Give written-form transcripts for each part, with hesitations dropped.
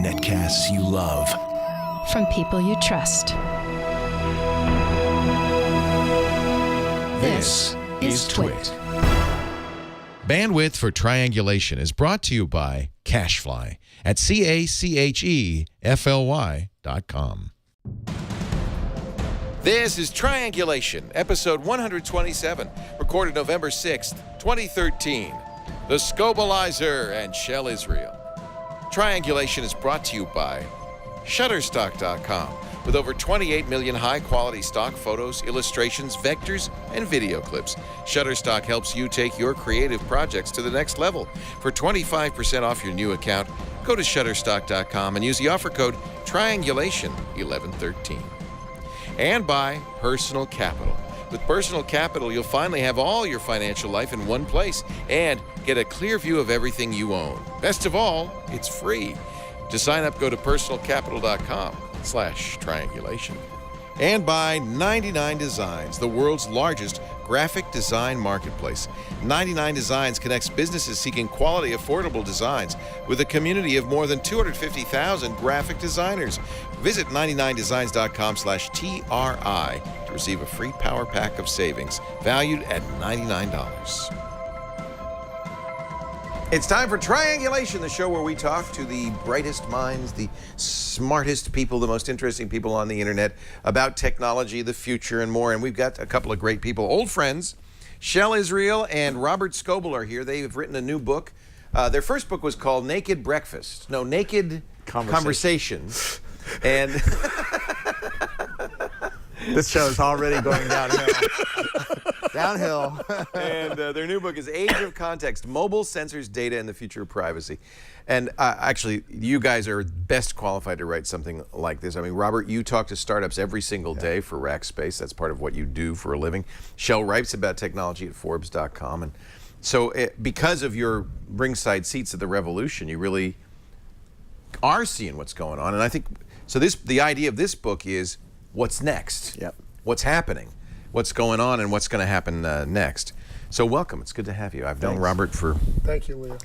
Netcasts you love. From people you trust. This is Twit. Bandwidth for Triangulation is brought to you by Cashfly at CACHEFLY.com. This is Triangulation, episode 127, recorded November 6th, 2013. The Scobleizer and Shel Israel. Triangulation is brought to you by Shutterstock.com, with over 28 million high-quality stock photos, illustrations, vectors, and video clips. Shutterstock helps you take your creative projects to the next level. For 25% off your new account, go to Shutterstock.com and use the offer code Triangulation1113. And by Personal Capital. With Personal Capital, you'll finally have all your financial life in one place and get a clear view of everything you own. Best of all, it's free. To sign up, go to personalcapital.com/triangulation. And by 99 Designs, the world's largest graphic design marketplace. 99 Designs connects businesses seeking quality, affordable designs with a community of more than 250,000 graphic designers. Visit 99designs.com/TRI to receive a free power pack of savings valued at $99. It's time for Triangulation, the show where we talk to the brightest minds, the smartest people, the most interesting people on the internet about technology, the future, and more. And we've got a couple of great people, old friends. Shel Israel and Robert Scoble are here. They have written a new book. Their first book was called Naked Breakfast. No, Naked Conversations. And this show is already going downhill. Downhill. And their new book is Age of Context, Mobile Sensors, Data, and the Future of Privacy. And actually, you guys are best qualified to write something like this. I mean, Robert, you talk to startups every single day for Rackspace. That's part of what you do for a living. Shel writes about technology at Forbes.com. And so because of your ringside seats at the revolution, you really are seeing what's going on. And I think, so the idea of this book is what's next? Yep. What's happening? What's going on and what's going to happen next. So welcome. It's good to have you. I've known Robert for Thank you, Leo.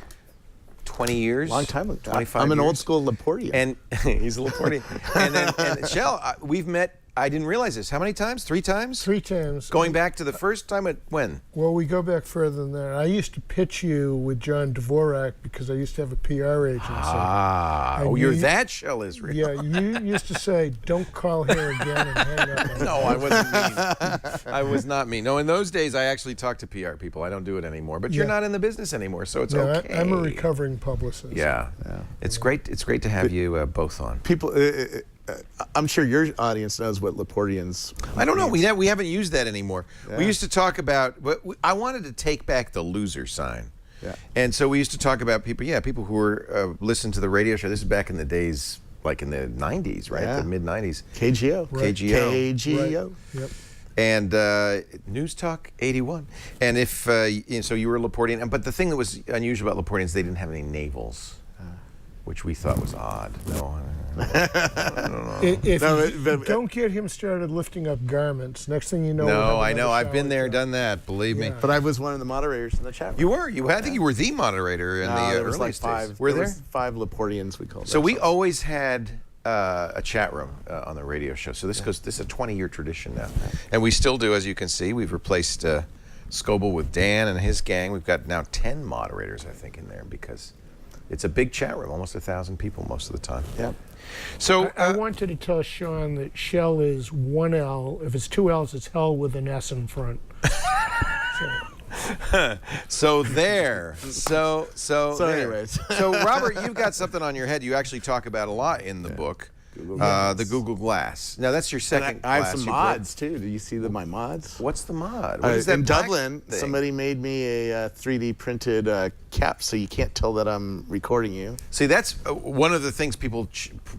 20 years. Long time ago. 25 I'm an years. old school Laportian. And he's a Laportian. and Shel, we've met, I didn't realize this. How many times? 3 times? 3 times. Going back to the first time at when? Well, we go back further than that. I used to pitch you with John Dvorak because I used to have a PR agency. Oh, you're that Shel Israel. Yeah, you used to say, don't call here again and hang up. No, I wasn't mean. I was not mean. No, in those days, I actually talked to PR people. I don't do it anymore. But you're not in the business anymore, so it's okay. I'm a recovering publicist. Yeah. It's great. It's great to have you both on. People, I'm sure your audience knows what Laportians. I don't know. We haven't used that anymore. Yeah. We used to talk about. I wanted to take back the loser sign. Yeah. And so we used to talk about people. Yeah, people who were listening to the radio show. This is back in the days, like in the '90s, right? Yeah. The mid '90s. KGO. Right. KGO. KGO. Right. Yep. And News Talk 81. And if so, you were a Laportian. But the thing that was unusual about Laportians, they didn't have any navels, which we thought was odd. No. I don't know. Don't get him started lifting up garments. Next thing you know. No, I know. I've been there, done that. Believe me. But I was one of the moderators in the chat room. You were. I think you were the moderator in the was early like days. 5. Were there? there? Was 5 Laportians, we called it. So we always had a chat room on the radio show. So this is a 20-year tradition now, and we still do, as you can see. We've replaced Scoble with Dan and his gang. We've got now 10 moderators, I think, in there because it's a big chat room, almost 1,000 people most of the time. Yep. So I wanted to tell Sean that Shel is 1 L. If it's 2 L's, it's hell with an S in front. So there. So there. Anyways. So Robert, you've got something on your head you actually talk about a lot in the book. The Google Glass. Now that's your second I have glass some you mods too. Do you see my mods? What's the mod? What is that in black Dublin, thing? somebody made me a 3D printed cap so you can't tell that I'm recording you. See, that's one of the things people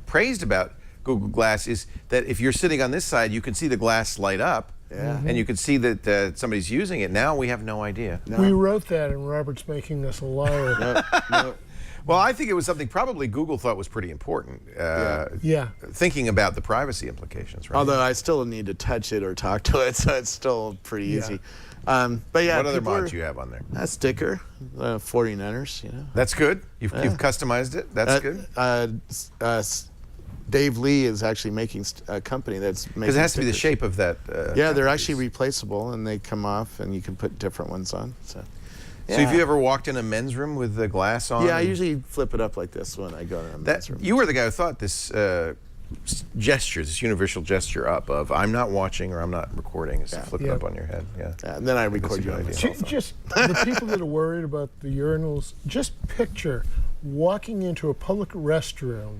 praised about Google Glass is that if you're sitting on this side, you can see the glass light up. Yeah. And you can see that somebody's using it. Now we have no idea. No. We wrote that, and Robert's making us a liar. No. Well, I think it was something probably Google thought was pretty important. Yeah. Thinking about the privacy implications, right? Although I still need to touch it or talk to it, so it's still pretty easy. But yeah, what other people mods do you have on there? A sticker, 49ers, you know. That's good. You've customized it. That's good. Dave Lee is actually making a company that's making Because it has to be the stickers. shape of that. Yeah, they're actually replaceable, and they come off, and you can put different ones on. So have you ever walked in a men's room with the glass on? Yeah, I usually flip it up like this when I go to a men's room. You were the guy who thought this gesture, this universal gesture up of "I'm not watching" or "I'm not recording" is to flip it up on your head. Yeah. And then I record you on my cell phone. Just the people that are worried about the urinals, just picture walking into a public restroom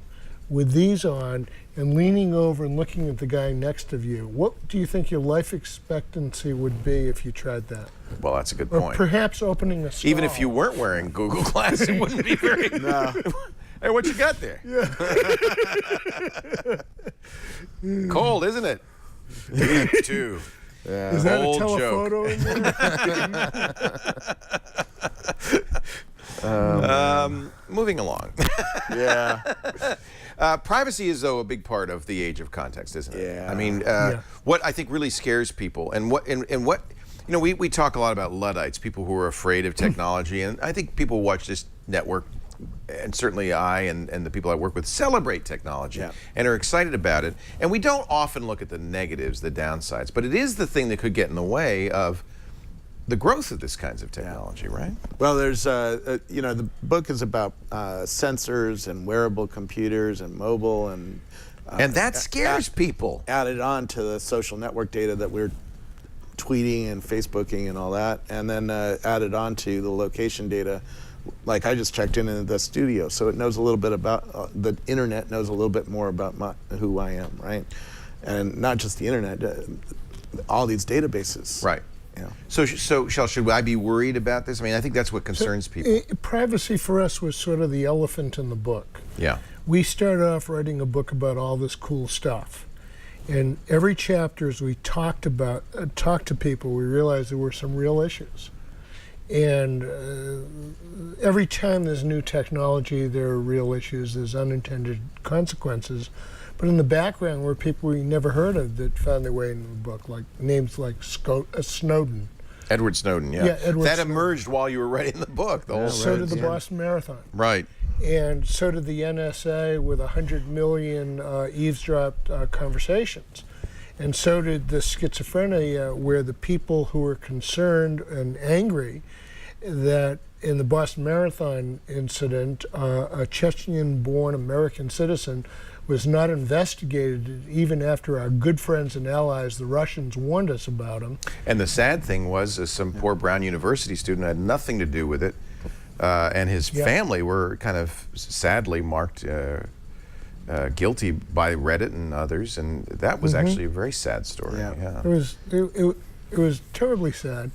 with these on and leaning over and looking at the guy next of you. What do you think your life expectancy would be if you tried that? Well, that's a good Or point. perhaps opening a stall. Even if you weren't wearing Google Glass, it wouldn't be very. No. Hey, what you got there? Cold, isn't it? Me too. Yeah. Is that Old a telephoto in there? Moving along. Yeah. Privacy is, though, a big part of the age of context, isn't it? Yeah. I mean, what I think really scares people, and what, you know, we talk a lot about Luddites, people who are afraid of technology, and I think people watch this network, and certainly I and the people I work with celebrate technology and are excited about it. And we don't often look at the negatives, the downsides, but it is the thing that could get in the way of the growth of this kinds of technology, right? Well, there's, you know, the book is about sensors and wearable computers and mobile and that scares people. Added on to the social network data that we're tweeting and Facebooking and all that, and then added on to the location data. Like I just checked in the studio, so it knows a little bit about the internet knows a little bit more about who I am, right? And not just the internet, all these databases, right? Yeah. So Shel, should I be worried about this? I mean, I think that's what concerns people. Privacy for us was sort of the elephant in the book. Yeah. We started off writing a book about all this cool stuff. And every chapter as we talked to people, we realized there were some real issues. And every time there's new technology, there are real issues, there's unintended consequences. But in the background were people we never heard of that found their way into the book, like names like Snowden. Edward Snowden, yeah. Edward that Snowden. emerged while you were writing the book. The whole So did the Boston Marathon. Right. And so did the NSA with 100 million eavesdropped conversations. And so did the schizophrenia, where the people who were concerned and angry that in the Boston Marathon incident, a Chechen-born American citizen was not investigated even after our good friends and allies, the Russians, warned us about him. And the sad thing was some poor Brown University student had nothing to do with it, and his family were kind of sadly marked guilty by Reddit and others, and that was actually a very sad story. Yeah. It was terribly sad.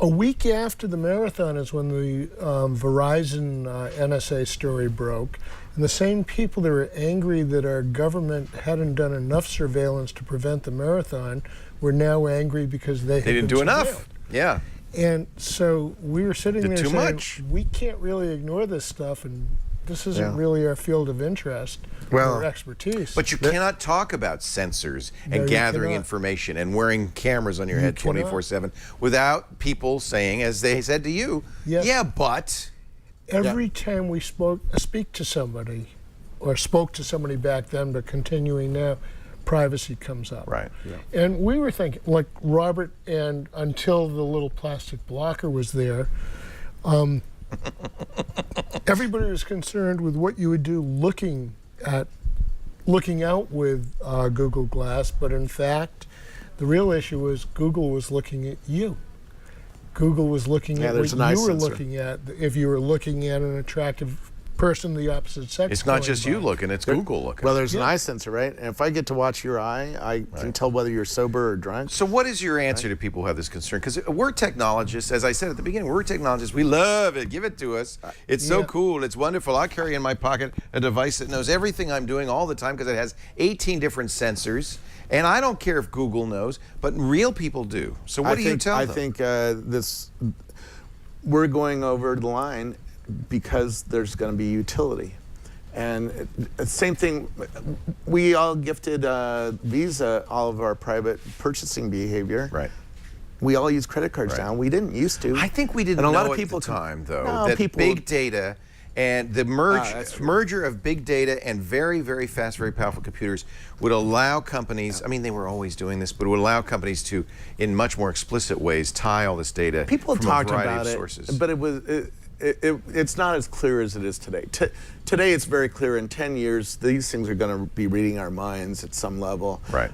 A week after the marathon is when the Verizon NSA story broke, and the same people that were angry that our government hadn't done enough surveillance to prevent the marathon were now angry because they didn't do enough. Yeah. And so we were sitting there too saying, much. we can't really ignore this stuff, and this isn't really our field of interest or expertise. But you cannot talk about sensors and gathering information and wearing cameras on your head 24/7 without people saying, as they said to you, yeah, but... Every time we speak to somebody, or spoke to somebody back then, but continuing now, privacy comes up. Right. Yeah. And we were thinking, like Robert, and until the little plastic blocker was there, everybody was concerned with what you would do looking out with Google Glass, but in fact, the real issue was Google was looking at you. Google was looking at what you were looking at. If you were looking at an attractive person, the opposite sex. It's not just you looking, it's Google looking. Well, there's an eye sensor, right? And if I get to watch your eye, I can tell whether you're sober or drunk. So what is your answer to people who have this concern? Because we're technologists, as I said at the beginning, we're technologists. We love it. Give it to us. It's so cool. It's wonderful. I carry in my pocket a device that knows everything I'm doing all the time because it has 18 different sensors. And I don't care if Google knows, but real people do. So what do you tell them? I think we're going over the line because there's going to be utility. And same thing, we all gifted Visa all of our private purchasing behavior. Right. We all use credit cards now. We didn't used to. I think we didn't and a know lot of at people the time, though, No, that people- big data and the that's true. merger of big data and very, very fast, very powerful computers would allow companies, I mean, they were always doing this, but would allow companies to, in much more explicit ways, tie all this data People from talked a variety about of it, sources. but it's not as clear as it is today. Today it's very clear. In 10 years, these things are going to be reading our minds at some level. Right.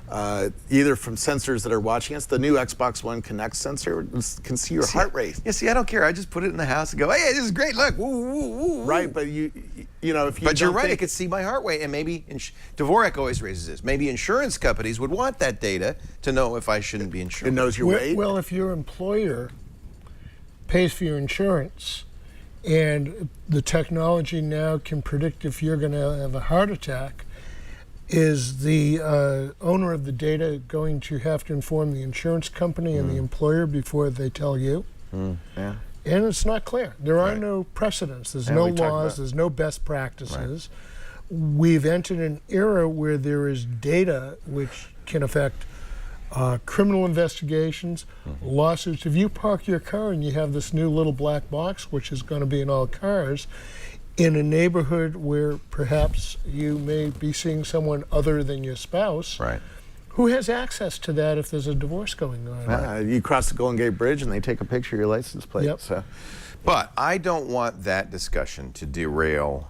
Either from sensors that are watching us. The new Xbox One Connect sensor can see your heart rate. Yeah, see, I don't care. I just put it in the house and go, hey, this is great. Look, woo, woo, woo, woo. Right, but you know, if you But you're don't right, it think- could see my heart rate, and maybe, Dvorak always raises this, maybe insurance companies would want that data to know if I shouldn't be insured. it knows your weight. Well, if your employer pays for your insurance, and the technology now can predict if you're going to have a heart attack, is the owner of the data going to have to inform the insurance company and the employer before they tell you? Yeah. And it's not clear. There are no precedents. There's Yeah, no we talked laws. about- There's no best practices. We've entered an era where there is data which can affect criminal investigations, lawsuits. If you park your car and you have this new little black box, which is going to be in all cars, in a neighborhood where perhaps you may be seeing someone other than your spouse, Right. who has access to that if there's a divorce going on? You cross the Golden Gate Bridge and they take a picture of your license plate. Yep. So. But I don't want that discussion to derail.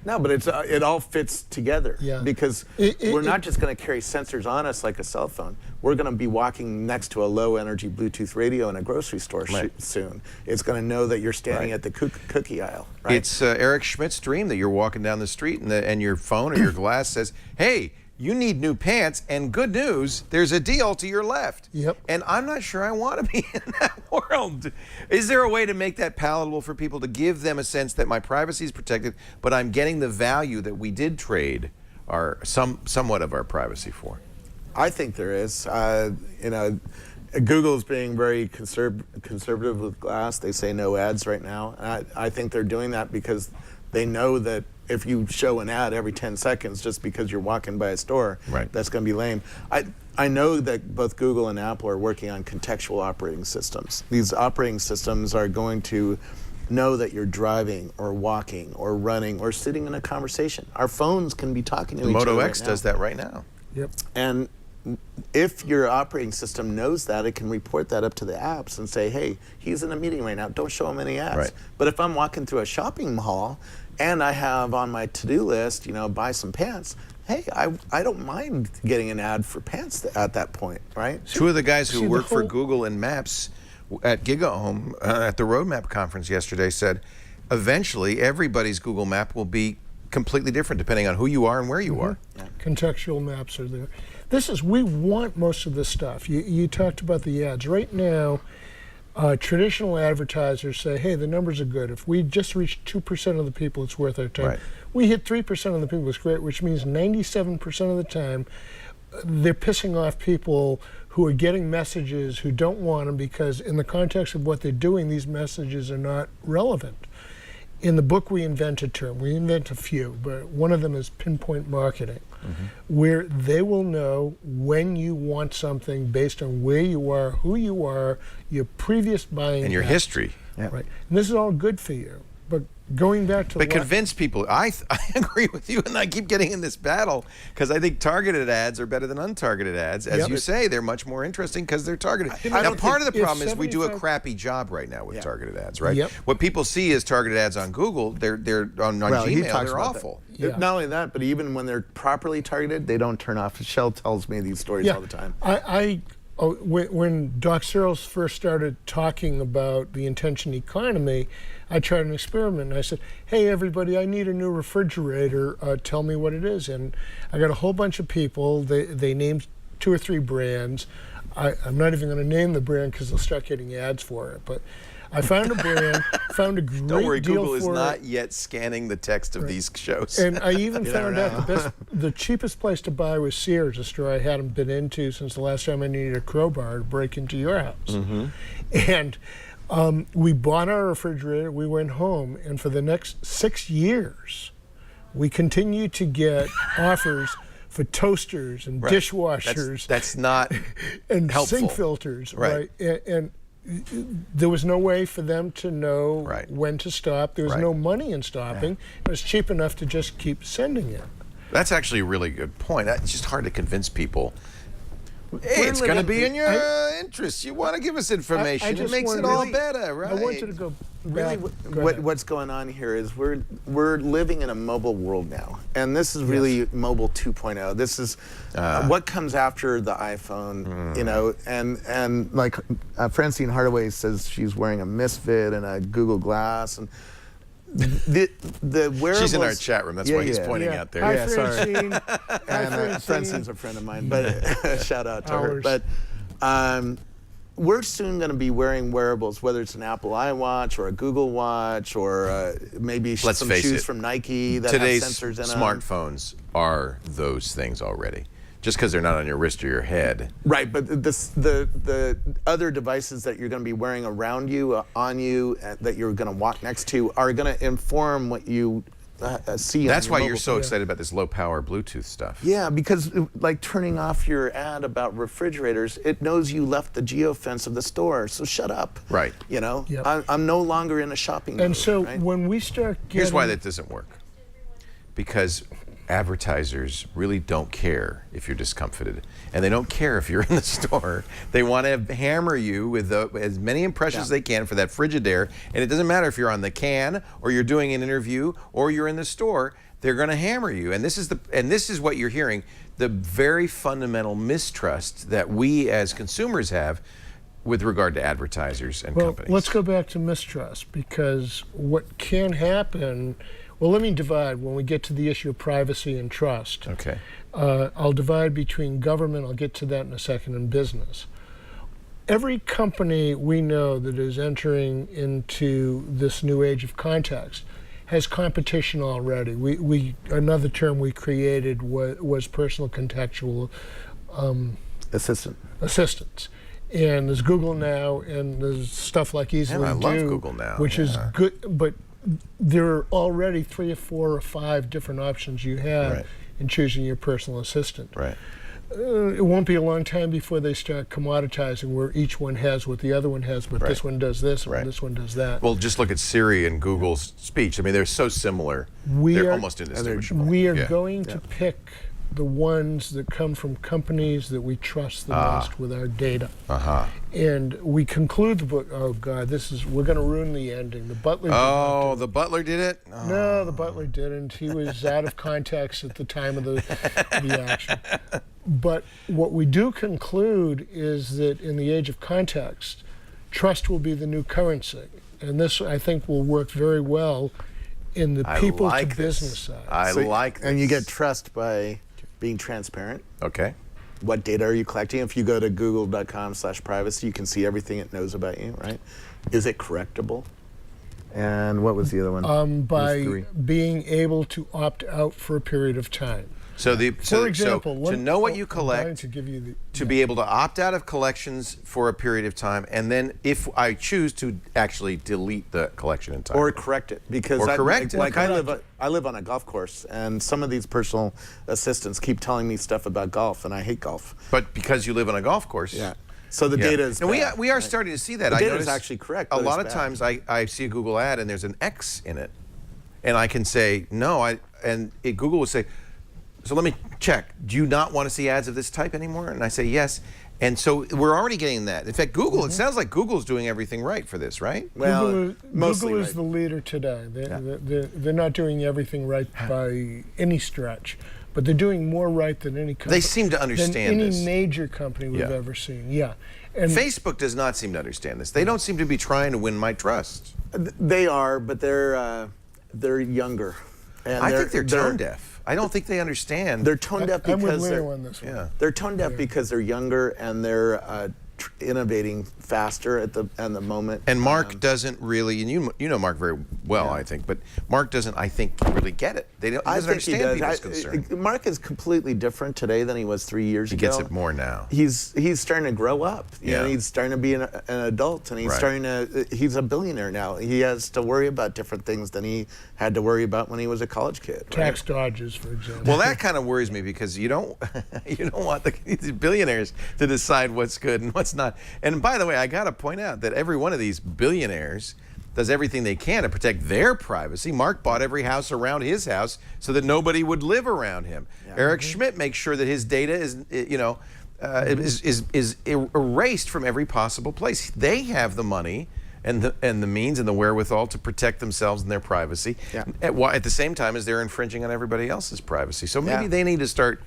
No, but it all fits together. Yeah. Because we're not just going to carry sensors on us like a cell phone. We're going to be walking next to a low-energy Bluetooth radio in a grocery store soon. It's going to know that you're standing at the cookie aisle. Right? It's Eric Schmidt's dream that you're walking down the street and your phone or your glass says, hey, you need new pants, and good news, there's a deal to your left. Yep. And I'm not sure I want to be in that world. Is there a way to make that palatable for people, to give them a sense that my privacy is protected, but I'm getting the value that we did trade somewhat of our privacy for? I think there is. You know, Google's being very conservative with glass. They say no ads right now. And I think they're doing that because they know that if you show an ad every 10 seconds just because you're walking by a store, that's going to be lame. I know that both Google and Apple are working on contextual operating systems. These operating systems are going to know that you're driving or walking or running or sitting in a conversation. Our phones can be talking to each other Moto right X now. does that right now. Yep. And if your operating system knows that, it can report that up to the apps and say, hey, he's in a meeting right now, don't show him any ads. Right. But if I'm walking through a shopping mall and I have on my to-do list, you know, buy some pants, hey, I don't mind getting an ad for pants at that point, right? Two of the guys who See, the work for whole- Google and Maps at GigaHome at the Roadmap conference yesterday said, eventually everybody's Google Map will be completely different depending on who you are and where you are. Contextual maps are there. We want most of this stuff. You talked about the ads. Right now, traditional advertisers say, hey, the numbers are good. If we just reach 2% of the people, it's worth our time. Right. We hit 3% of the people, it's great, which means 97% of the time, they're pissing off people who are getting messages who don't want them because in the context of what they're doing, these messages are not relevant. In the book, we invent a term. We invent a few, but one of them is pinpoint marketing, where they will know when you want something based on where you are, who you are, your previous buying And your habits. history. Right. And this is all good for you. But going back to But convince people. I agree with you, and I keep getting in this battle because I think targeted ads are better than untargeted ads. As you say, they're much more interesting because they're targeted. Now, part of the if problem is we do a 75 crappy job right now with targeted ads, right? Yep. What people see as targeted ads on Google, they're on Well, he Gmail, talks they're about awful. Yeah. Not only that, but even when they're properly targeted, they don't turn off. Shel tells me these stories all the time. When Doc Searles first started talking about the intention economy, I tried an experiment and I said, hey everybody, I need a new refrigerator, tell me what it is. And I got a whole bunch of people, they named 2 or 3 brands. I'm not even going to name the brand because they'll start getting ads for it, but I found a brand, found a great Don't worry, deal Google is for not it. yet scanning the text of these shows. And I even found out know. the cheapest place to buy was Sears, a store I hadn't been into since the last time I needed a crowbar to break into your house. And We bought our refrigerator, we went home, and for the next 6 years, we continued to get offers for toasters and dishwashers. That's not and helpful. sink filters, Right. And there was no way for them to know Right. when to stop. There was Right. no money in stopping. It was cheap enough to just keep sending it. That's actually a really good point. It's just hard to convince people. Hey, it's going to be in your interest. You want to give us information. It just makes it want- all really- better, right? I want you to go Really, back. Go ahead. what's going on here is we're living in a mobile world now, and this is really mobile 2.0. This is what comes after the iPhone, you know, and like Francine Hardaway says she's wearing a Misfit and a Google Glass, and the wearables. She's in our chat room. That's why he's pointing out there. Hi, Yeah, sorry. Francine. And Francine's a friend of mine, but shout out to her. Ours. But we're soon going to be wearing wearables, whether it's an Apple iWatch or a Google Watch or maybe Let's some face shoes it, from Nike that Today's have sensors in them. smartphones are those things already. Just because they're not on your wrist or your head. Right, but the other devices that you're going to be wearing around you, on you, that you're going to walk next to, are going to inform what you see. That's on your why mobile you're so phone. excited about this low power Bluetooth stuff. Yeah, because like turning off your ad about refrigerators, it knows you left the geofence of the store, so shut up. Right. You know, Yep. I'm no longer in a shopping And mode, so right? when we start getting... Here's why that doesn't work. Because advertisers really don't care if you're discomfited, and they don't care if you're in the store. They want to hammer you with as many impressions as they can for that Frigidaire, and it doesn't matter if you're on the can or you're doing an interview or you're in the store. They're going to hammer you, and this is what you're hearing: the very fundamental mistrust that we as consumers have with regard to advertisers and companies. Let's go back to mistrust, because what can happen... Well, let me divide when we get to the issue of privacy and trust. Okay. I'll divide between government, I'll get to that in a second, and business. Every company we know that is entering into this new age of context has competition already. Another term we created was personal contextual assistants. And there's Google Now, and there's stuff like Easily I Do, love Google Now, which is yeah. good, but there are already 3 or 4 or 5 different options you have Right. in choosing your personal assistant. Right. It won't be a long time before they start commoditizing where each one has what the other one has, but this one does this and this one does that. Well, just look at Siri and Google's speech. I mean, they're so similar. They're almost indistinguishable. We are Yeah. going to pick the ones that come from companies that we trust the most with our data. And we conclude the book, oh God, we're going to ruin the ending. The butler did not do it. The butler did it? Oh. No, the butler didn't. He was out of context at the time of the action. But what we do conclude is that in the age of context, trust will be the new currency. And this, I think, will work very well in the people to business side. I like this. And you get trust by being transparent. Okay. What data are you collecting? If you go to google.com/privacy, you can see everything it knows about you, right? Is it correctable? And what was the other one? By being able to opt out for a period of time. So For example, to know what you I'm going collect, to give you to be able to opt out of collections for a period of time, and then if I choose to actually delete the collection entirely. Or correct it, because Or correct it. I live on a golf course, and some of these personal assistants keep telling me stuff about golf, and I hate golf. But because you live on a golf course. Yeah. So the data is and bad, we are right? starting to see that. The I data is notice actually correct, A but lot it's of bad. times I see a Google ad and there's an X in it, and I can say no. Google will say, so let me check. Do you not want to see ads of this type anymore? And I say yes. And so we're already getting that. In fact, Google. It sounds like Google's doing everything right for this, right? Well, mostly Google is right. the leader today. They're not doing everything right by any stretch, but they're doing more right than any company. They seem to understand than any this. major company we've Yeah. ever seen. Yeah, and Facebook does not seem to understand this. They don't seem to be trying to win my trust. They are, but they're younger. And I think they're tone deaf. I don't think they understand. They're tone deaf I'm with because Leo on this one. Yeah. they're tone deaf because they're younger and they're innovating faster at the moment. And Mark doesn't really, and you know Mark very well, I think, but Mark doesn't, I think, really get it. He doesn't understand people's concern. Mark is completely different today than he was 3 years ago. He gets it more now. He's starting to grow up. You know, he's starting to be an adult, and he's a billionaire now. He has to worry about different things than he had to worry about when he was a college kid. Tax dodges, for example. Well, that kind of worries me because you don't want these billionaires to decide what's good and what's not. And by the way, I got to point out that every one of these billionaires does everything they can to protect their privacy. Mark bought every house around his house so that nobody would live around him. Eric Schmidt makes sure that his data is, is erased from every possible place. They have the money and the means and the wherewithal to protect themselves and their privacy at the same time as they're infringing on everybody else's privacy. So maybe they need to start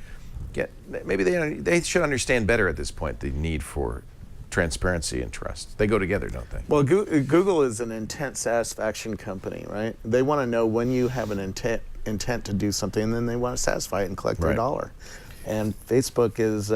maybe they should understand better at this point the need for transparency and trust. They go together, don't they? Well, Google is an intent satisfaction company, right? They want to know when you have an intent to do something, and then they want to satisfy it and collect their dollar. And Facebook is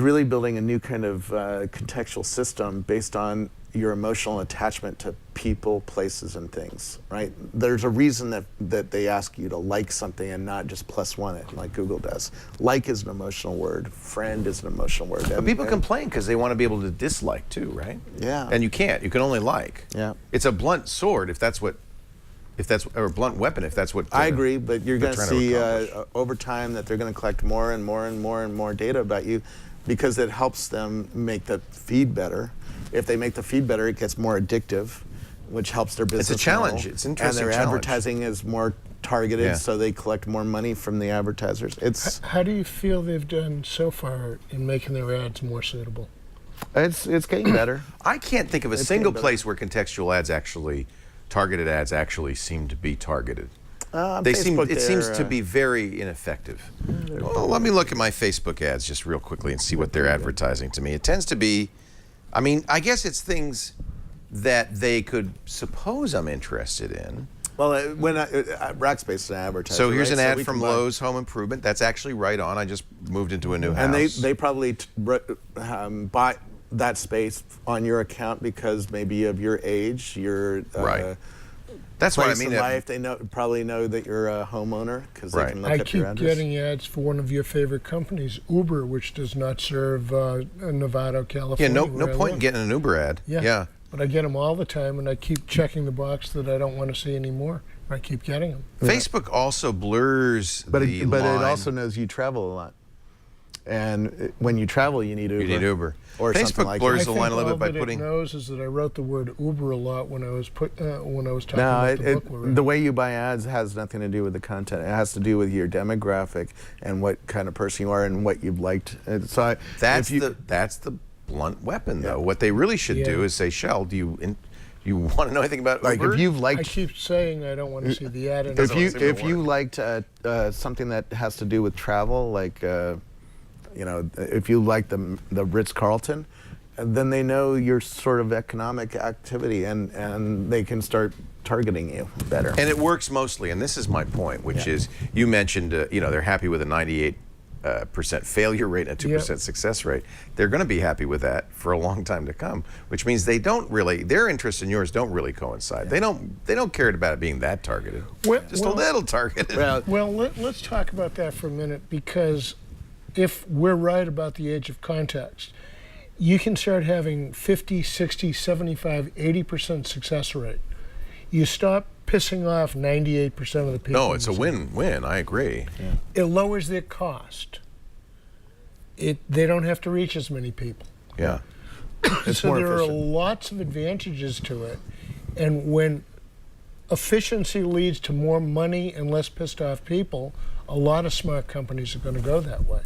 really building a new kind of contextual system based on your emotional attachment to people, places, and things, right? There's a reason that they ask you to like something and not just +1 it like Google does. Like is an emotional word. Friend is an emotional word. But people complain because they want to be able to dislike too, right? Yeah. And you can't. You can only like. Yeah. It's a blunt sword or a blunt weapon if that's what. I agree, but you're going to see over time that they're going to collect more and more and more and more data about you, because it helps them make the feed better. If they make the feed better, it gets more addictive, which helps their business. It's a challenge. model. It's an interesting And their challenge. advertising is more targeted, so they collect more money from the advertisers. How do you feel they've done so far in making their ads more suitable? It's getting better. I can't think of a single place where contextual ads targeted ads actually seem to be targeted. It seems to be very ineffective. Well, let me look at my Facebook ads just real quickly and see what they're advertising to me. It tends to be, I mean, I guess it's things that they could suppose I'm interested in. Well, when Rackspace is an advertiser. So here's an ad we from Lowe's Home Improvement. That's actually right on. I just moved into a new house. And they probably buy that space on your account because maybe of your age, your That's what I place mean. in life. They probably know that you're a homeowner because they can look I up your keep address. getting ads for one of your favorite companies, Uber, which does not serve Nevada, California. Yeah, no point in getting an Uber ad. Yeah. But I get them all the time, and I keep checking the box that I don't want to see anymore. I keep getting them. Facebook also blurs the line. But it also knows you travel a lot. And when you travel, you need Uber. You need Uber. Or Facebook something like blurs that. the line a little bit by All putting. it knows is that I wrote the word Uber a lot when I was talking about the book we're reading. The way you buy ads has nothing to do with the content. It has to do with your demographic and what kind of person you are and what you've liked. And so that's the blunt weapon, though. What they really should do is say, Shel, do you want to know anything about Uber? If you've liked, I keep saying I don't want to see the ad. if you liked something that has to do with travel, like if you like the Ritz-Carlton, then they know your sort of economic activity, and they can start targeting you better. And it works mostly, and this is my point, which is you mentioned they're happy with a 98% failure rate and a 2% success rate. They're going to be happy with that for a long time to come, which means they don't really, their interests and yours don't really coincide. They don't care about it being that targeted. Just a little targeted. Well, let's talk about that for a minute, because if we're right about the age of context, you can start having 50, 60, 75, 80% success rate. You stop pissing off 98% of the people. No, it's a win-win. I agree. Yeah. It lowers their cost. They don't have to reach as many people. Yeah. So there are lots of advantages to it. And when efficiency leads to more money and less pissed off people, a lot of smart companies are going to go that way.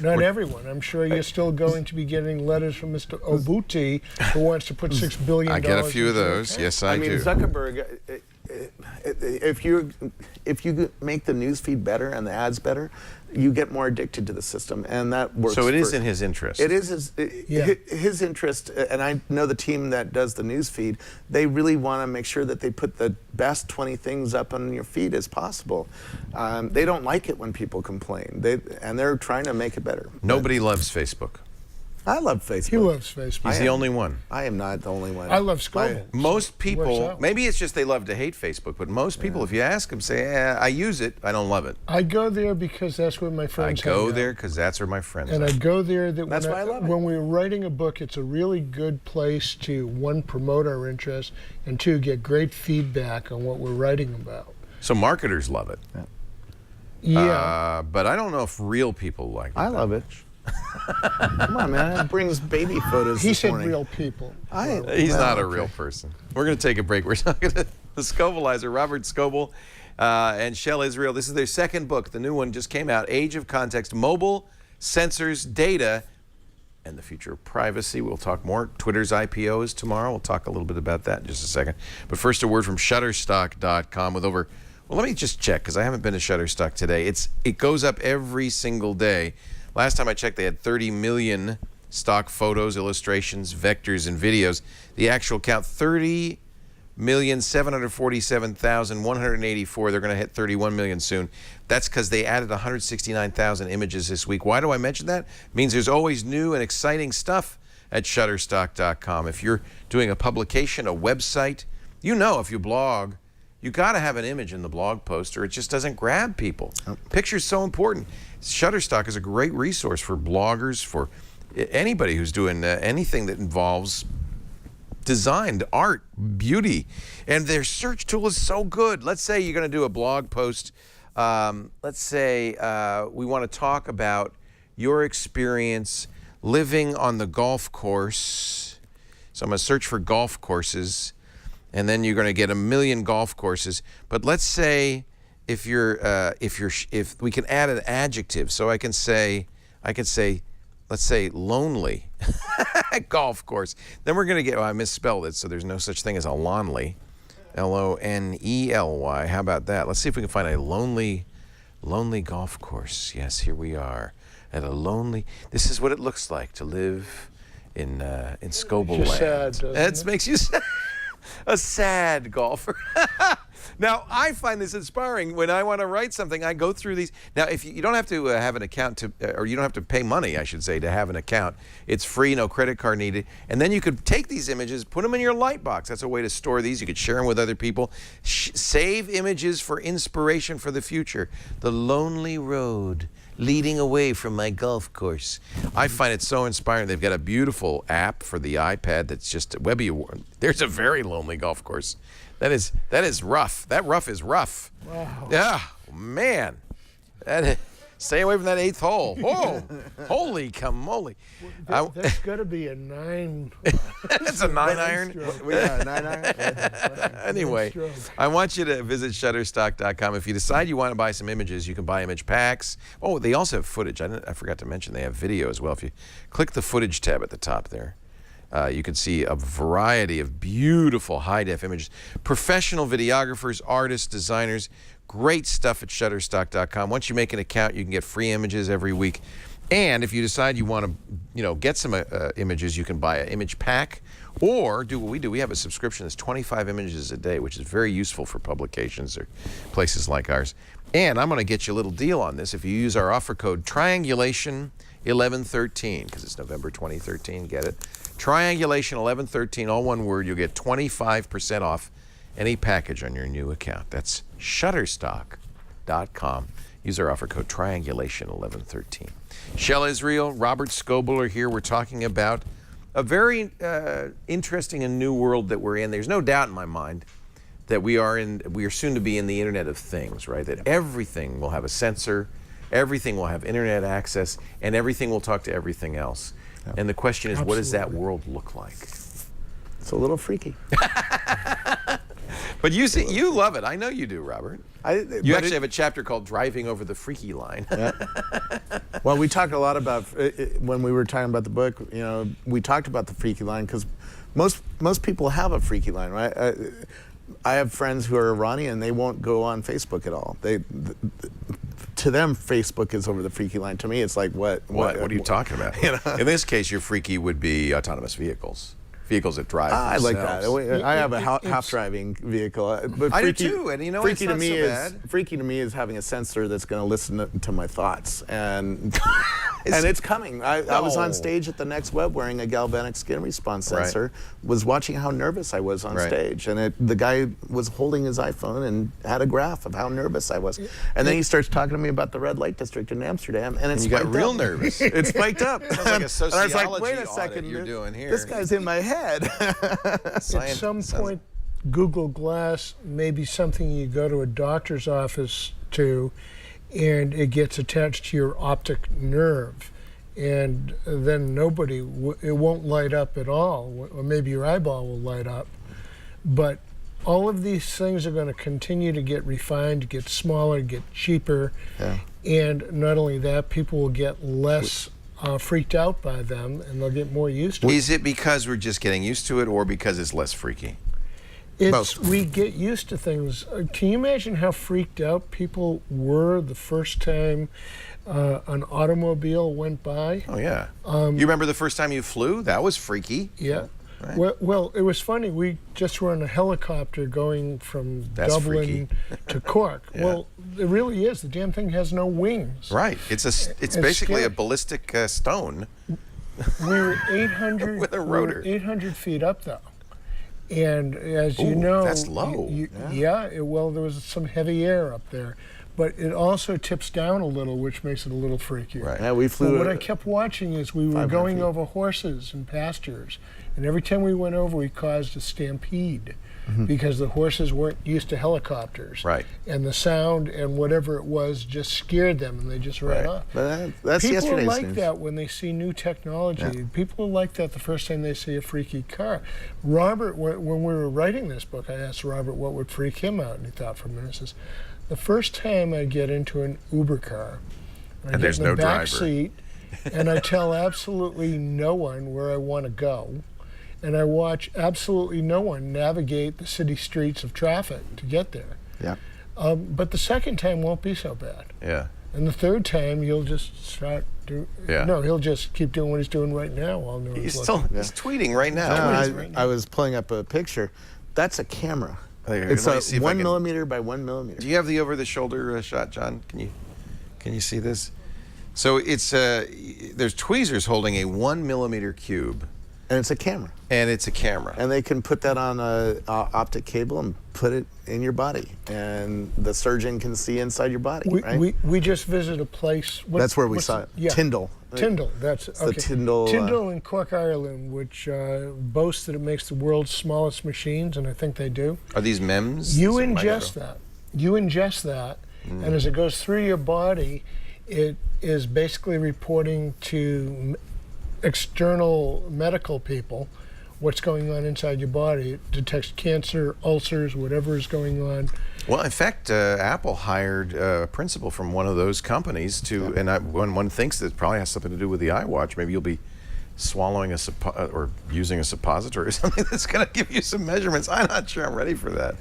Not everyone. I'm sure you're still going to be getting letters from Mr. Obuti, who wants to put $6 billion. I get a few of those. Yes, I do. I mean, Zuckerberg, if you make the news feed better and the ads better, you get more addicted to the system, and that works. So it is in his interest. It is his interest, and I know the team that does the news feed. They really want to make sure that they put the best 20 things up on your feed as possible. They don't like it when people complain, and they're trying to make it better. Nobody loves Facebook. I love Facebook. He loves Facebook. He's the only one. I am not the only one. I love Scoble. Most Works people, out. maybe it's just they love to hate Facebook, but most people, if you ask them, say, I use it, I don't love it. I go there because that's where my I friends go hang out. there because that's where my friends And are. I go there That's why I love it. when we're writing a book, it's a really good place to, one, promote our interest, and two, get great feedback on what we're writing about. So marketers love it. Yeah. But I don't know if real people like it. I love it. Come on, man. It brings baby photos He this said morning. real people. He's not a real person. We're going to take a break. We're talking to the Scobleizer, Robert Scoble and Shel Israel. This is their second book. The new one just came out, Age of Context, Mobile, Sensors, Data, and the Future of Privacy. We'll talk more. Twitter's IPO is tomorrow. We'll talk a little bit about that in just a second. But first, a word from Shutterstock.com with over, well, let me just check because I haven't been to Shutterstock today. It goes up every single day. Last time I checked, they had 30 million stock photos, illustrations, vectors, and videos. The actual count, 30,747,184. They're going to hit 31 million soon. That's because they added 169,000 images this week. Why do I mention that? It means there's always new and exciting stuff at Shutterstock.com. If you're doing a publication, a website, you know if you blog, you got to have an image in the blog post or it just doesn't grab people. Picture's so important. Shutterstock is a great resource for bloggers, for anybody who's doing anything that involves design, art, beauty. And their search tool is so good. Let's say you're going to do a blog post. Let's say we want to talk about your experience living on the golf course. So I'm going to search for golf courses, and then you're going to get 1 million golf courses. But let's say if we can add an adjective, so I can say, let's say lonely golf course. Then we're going to get, I misspelled it, so there's no such thing as a lonely, L-O-N-E-L-Y. How about that? Let's see if we can find a lonely golf course. Yes, here we are at a lonely. This is what it looks like to live in Scoble Just land. sad, doesn't It it? makes you sad. A sad golfer. Now, I find this inspiring. When I want to write something, I go through these. Now, if you don't have to have an account or you don't have to pay money, I should say, to have an account. It's free, no credit card needed. And then you could take these images, put them in your Lightbox. That's a way to store these. You could share them with other people. Save images for inspiration for the future. The lonely road leading away from my golf course. I find it so inspiring. They've got a beautiful app for the iPad that's just Webby. There's a very lonely golf course. That is rough. That rough is rough. Wow. Yeah, man. Stay away from that 8th hole. Whoa, holy camoly. That's got to be a 9. That's a 9-iron. Yeah, 9-iron. Anyway, stroke. I want you to visit Shutterstock.com. If you decide you want to buy some images, you can buy image packs. Oh, they also have footage. I forgot to mention they have video as well. If you click the footage tab at the top there, you can see a variety of beautiful high-def images. Professional videographers, artists, designers, great stuff at Shutterstock.com. Once you make an account, you can get free images every week. And if you decide you want to, get some images, you can buy an image pack or do what we do. We have a subscription that's 25 images a day, which is very useful for publications or places like ours. And I'm going to get you a little deal on this if you use our offer code Triangulation 1113, because it's November 2013. Get it? Triangulation 1113, all one word. You'll get 25% off any package on your new account. That's Shutterstock.com. Use our offer code Triangulation 1113. Shel Israel, Robert Scoble are here. We're talking about a very interesting and new world that we're in. There's no doubt in my mind that we are soon to be in the Internet of Things, right? That everything will have a sensor, everything will have internet access, and everything will talk to everything else. Yep. And the question is, what does that world look like? It's a little freaky. But you love it. I know you do, Robert. You actually have a chapter called Driving Over the Freaky Line. Yeah. Well, we talked a lot about, when we were talking about the book, we talked about the freaky line because most people have a freaky line, right? I have friends who are Iranian, they won't go on Facebook at all. To them, Facebook is over the freaky line. To me, it's like, what? What are you talking about? In this case, your freaky would be autonomous vehicles. vehicles that drive I like themselves. that. I have a half-driving vehicle. But I do too, and you know what? It's freaky to not me so is bad. freaky to me is having a sensor that's going to listen to my thoughts, and and it's coming. I was on stage at the Next Web wearing a galvanic skin response sensor. Was watching how nervous I was on stage, and the guy was holding his iPhone and had a graph of how nervous I was, and then he starts talking to me about the red light district in Amsterdam, and it's you got real up. nervous. It spiked up. Sounds like a And I was like, wait sociology a second, audit you're doing here. This guy's in my head. At some point, Google Glass may be something you go to a doctor's office to, and it gets attached to your optic nerve, and then it won't light up at all, or maybe your eyeball will light up. But all of these things are going to continue to get refined, get smaller, get cheaper, and not only that, people will get less freaked out by them, and they'll get more used to it. Is it because we're just getting used to it, or because it's less freaky? We get used to things. Can you imagine how freaked out people were the first time an automobile went by? Oh yeah. You remember the first time you flew? That was freaky. Yeah. Right. Well, it was funny. We just were on a helicopter going from Dublin to Cork. Yeah. Well, it really is. The damn thing has no wings. Right. It's basically scary. a ballistic stone. We were 800 With a rotor. We were 800 feet up though, and as you know, that's low. Well, there was some heavy air up there, but it also tips down a little, which makes it a little freakier. Right. Yeah, we flew. But what I kept watching is we were going over horses and pastures, and every time we went over, we caused a stampede because the horses weren't used to helicopters. Right. And the sound and whatever it was just scared them, and they just ran off. But that's People are yesterday's like news. that when they see new technology. People are like that the first time they see a freaky car. Robert, when we were writing this book, I asked Robert what would freak him out, and he thought for a minute. He says, the first time I get into an Uber car, I get there's in the no back driver. seat, and I tell absolutely no one where I want to go, and I watch absolutely no one navigate the city streets of traffic to get there. Yeah. But the second time won't be so bad. Yeah. And the third time, you'll just start No, he'll just keep doing what he's doing right now while no He's one's still looking. he's tweeting right now. I was pulling up a picture. That's a camera. Here, It's let me see a if I 1 can- millimeter by 1 millimeter. Do you have the over-the-shoulder shot, John? Can you see this? So it's there's tweezers holding a 1 millimeter cube, And it's a camera. and it's a camera. And they can put that on a optic cable and put it in your body, and the surgeon can see inside your body. Right? We just visited a place. That's where we saw it. Yeah. Tyndall. Tyndall, that's the okay. Tyndall, Tyndall in Cork, Ireland, which boasts that it makes the world's smallest machines, and I think they do. Are these MEMS? You Is it ingest that. You ingest that, and as it goes through your body, it is basically reporting to external medical people what's going on inside your body. It detects cancer, ulcers, whatever is going on. Well, in fact, Apple hired a principal from one of those companies to, and when one thinks that it probably has something to do with the iWatch, maybe you'll be swallowing or using a suppository or something that's going to give you some measurements. I'm not sure I'm ready for that.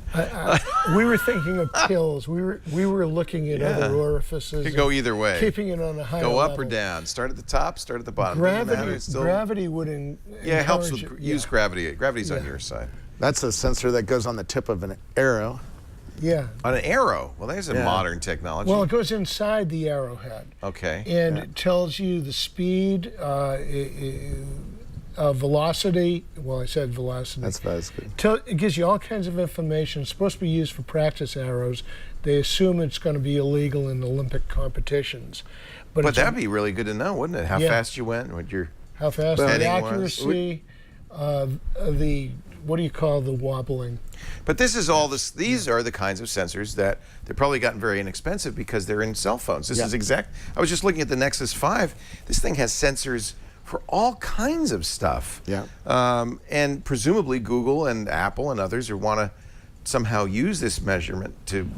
We were thinking of pills. We were looking at other orifices. Could go either way. Keeping it on a higher Go up level. or down. Start at the top. Start at the bottom. Doesn't matter, it's still- Gravity would Yeah, it helps with encourage use gravity. Gravity's on your side. That's a sensor that goes on the tip of an arrow. Yeah. On an arrow. Well, there's a modern technology. Well, it goes inside the arrowhead. Okay. And it tells you the speed, velocity. Well, I said velocity. That's basically. It gives you all kinds of information. It's supposed to be used for practice arrows. They assume it's going to be illegal in Olympic competitions. But it's that'd be really good to know, wouldn't it? How fast you went, what your how fast, the heading was. accuracy, what do you call the wobbling? But this is all this. These are the kinds of sensors that they've probably gotten very inexpensive because they're in cell phones. This is exact. I was just looking at the Nexus 5. This thing has sensors for all kinds of stuff. Yeah. And presumably Google and Apple and others want to somehow use this measurement to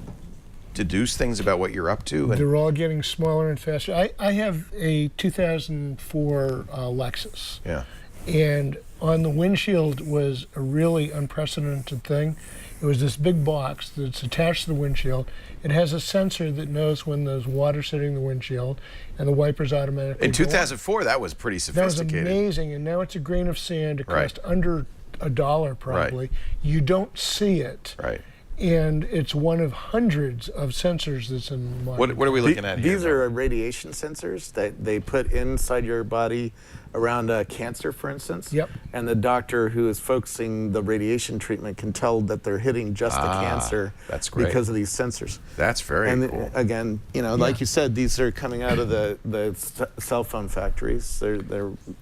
deduce things about what you're up to. And They're all getting smaller and faster. I have a 2004 Lexus. yeah. And on the windshield was a really unprecedented thing. It was this big box that's attached to the windshield. It has a sensor that knows when there's water hitting the windshield, and the wipers automatically In go off. 2004, that was pretty That was sophisticated. amazing, and now it's a grain of sand. It Right. cost under $1 probably. You don't see it. Right. And it's one of hundreds of sensors that's in my What are we looking at here? These are radiation sensors that they put inside your body around cancer, for instance. Yep. And the doctor who is focusing the radiation treatment can tell that they're hitting just the cancer. That's great. Because of these sensors. That's very And cool. again, like you said, these are coming out of the cell phone factories. They're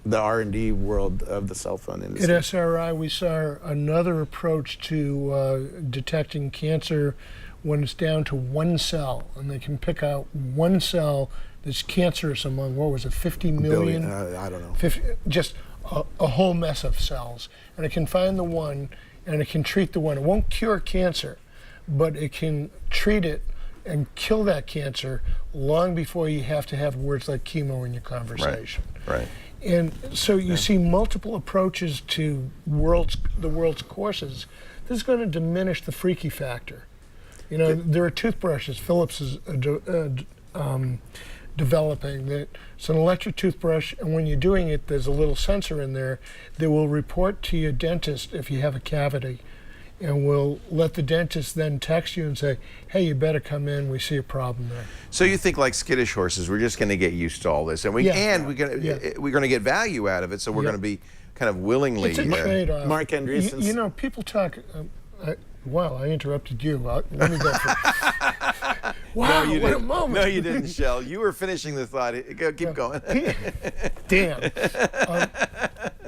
the R&D world of the cell phone industry. At SRI, we saw another approach to detecting cancer when it's down to one cell, and they can pick out one cell that's cancerous among, what was it, 50 million? I don't know. 50, just a whole mess of cells. And it can find the one, and it can treat the one. It won't cure cancer, but it can treat it and kill that cancer long before you have to have words like chemo in your conversation. Right. And so you see multiple approaches to the world's courses. This is going to diminish the freaky factor. You know, there are toothbrushes Philips is developing that it's an electric toothbrush, and when you're doing it, there's a little sensor in there that will report to your dentist if you have a cavity, and will let the dentist then text you and say, hey, you better come in, we see a problem there. So you think, like skittish horses, we're just going to get used to all this, and we're going to get value out of it, so we're going to be kind of willingly. It's a trade-off. Mark Andreessen. You know, people talk. Wow, I interrupted you. Let me go first. Wow, No, you what a didn't. moment. No, you didn't, Shel. You were finishing the thought. Keep going. Damn.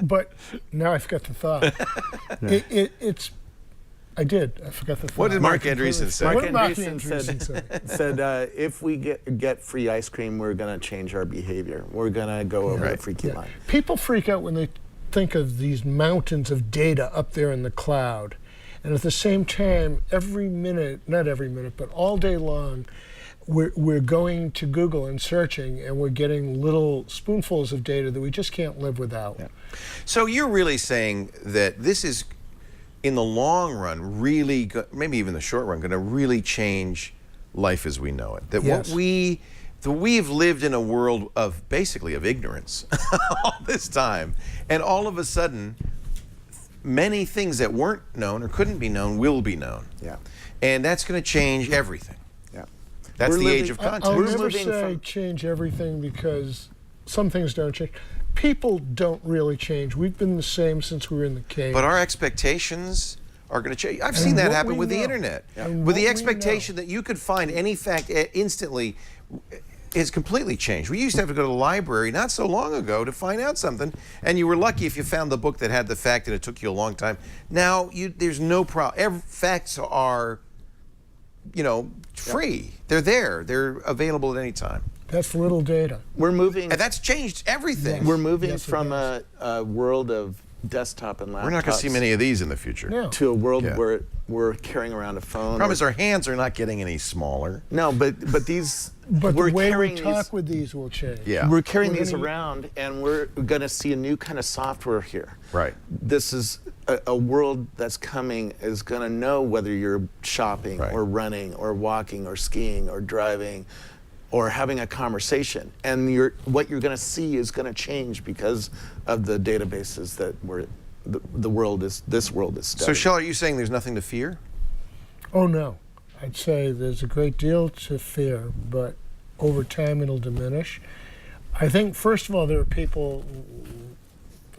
But now I forgot the thought. I did. I forgot the thought. What did Mark Andreessen say? What Mark did Mark Andreessen Andreessen say? said if we get free ice cream, we're going to change our behavior. We're going to go over the freaky line. People freak out when they think of these mountains of data up there in the cloud. And at the same time, every minute, not every minute, but all day long, we're going to Google and searching, and we're getting little spoonfuls of data that we just can't live without. Yeah. So you're really saying that this is, in the long run, really, maybe even the short run, going to really change life as we know it. That Yes. we've lived in a world of basically of ignorance all this time, and all of a sudden, many things that weren't known or couldn't be known will be known. Yeah. And that's going to change everything. Yeah. That's We're the age living- of I'll content. We're never moving say from- change everything, because some things don't change. People don't really change. We've been the same since we were in the cave. But our expectations are going to change. I've And seen that what happen we with the know. internet. And With the what we expectation know. that you could find any fact instantly has completely changed. We used to have to go to the library not so long ago to find out something, and you were lucky if you found the book that had the fact, and it took you a long time. Now, there's no problem. Facts are, free. They're there. They're available at any time. That's little data. We're moving. And that's changed everything. We're moving Yes, it from does. a world of desktop and laptops. We're not going to see many of these in the future. No. to a world Yeah. where we're carrying around a phone. Problem is our hands are not getting any smaller. No, but these. But we're the way we carrying talk these, with these will change. Yeah. We're carrying We're these gonna- around, and we're going to see a new kind of software here. Right. This is a world that's coming is going to know whether you're shopping Right. or running or walking or skiing or driving or having a conversation. And what you're going to see is going to change because of the databases that this world is studying. So, Shel, are you saying there's nothing to fear? Oh, no. I'd say there's a great deal to fear, but over time it'll diminish. I think, first of all, there are people,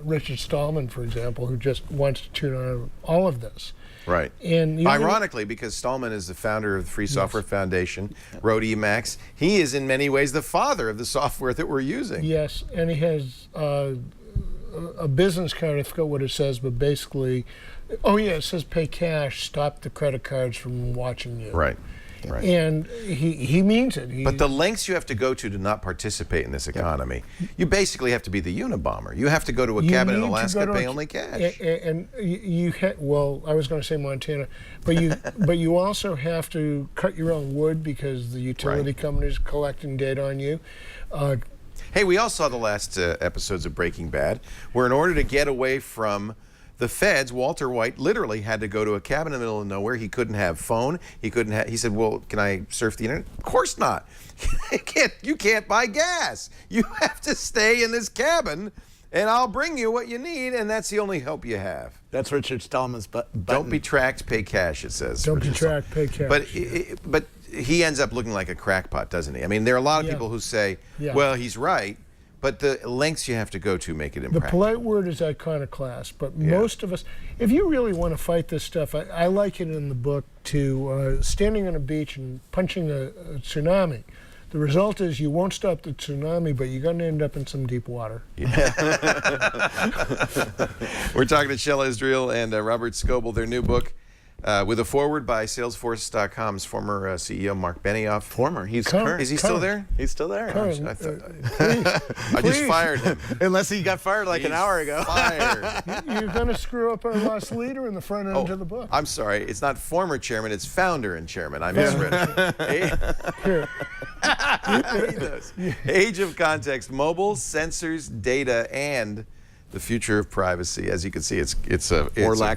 Richard Stallman, for example, who just wants to tune on all of this. Right. And Ironically, because Stallman is the founder of the Free Software Foundation, wrote Emacs, he is in many ways the father of the software that we're using. Yes, and he has a business card, I forgot what it says, but basically, it says pay cash, stop the credit cards from watching you. Right. Right. And he means it. But the lengths you have to go to not participate in this economy, you basically have to be the Unabomber. You have to go to a cabin in Alaska, pay only cash. And well, I was going to say Montana, but you also have to cut your own wood because the utility company's collecting data on you. Hey, we all saw the last episodes of Breaking Bad, where in order to get away from the feds, Walter White literally had to go to a cabin in the middle of nowhere. He couldn't have phone. He said, well, can I surf the internet? Of course not. You can't buy gas. You have to stay in this cabin and I'll bring you what you need, and that's the only hope you have. That's Richard Stallman's button. Don't be tracked, pay cash, it says. Don't be tracked, pay cash. But he ends up looking like a crackpot, doesn't he? I mean, there are a lot of people who say, well, he's right, but the lengths you have to go to make it impractical. The polite word is iconoclast, but most of us, if you really want to fight this stuff, I like it in the book to standing on a beach and punching a tsunami. The result is you won't stop the tsunami, but you're going to end up in some deep water. Yeah. We're talking to Shel Israel and Robert Scoble, their new book, with a foreword by Salesforce.com's former CEO, Mark Benioff. Former. He's Current. current. Is he still there? He's still there. I just fired him. Unless he got fired like an hour ago. Fired. You're going to screw up our last leader in the front end of the book. I'm sorry. It's not former chairman. It's founder and chairman. I misread it. Here. Age of context, mobile, sensors, data, and the future of privacy. As you can see, it's a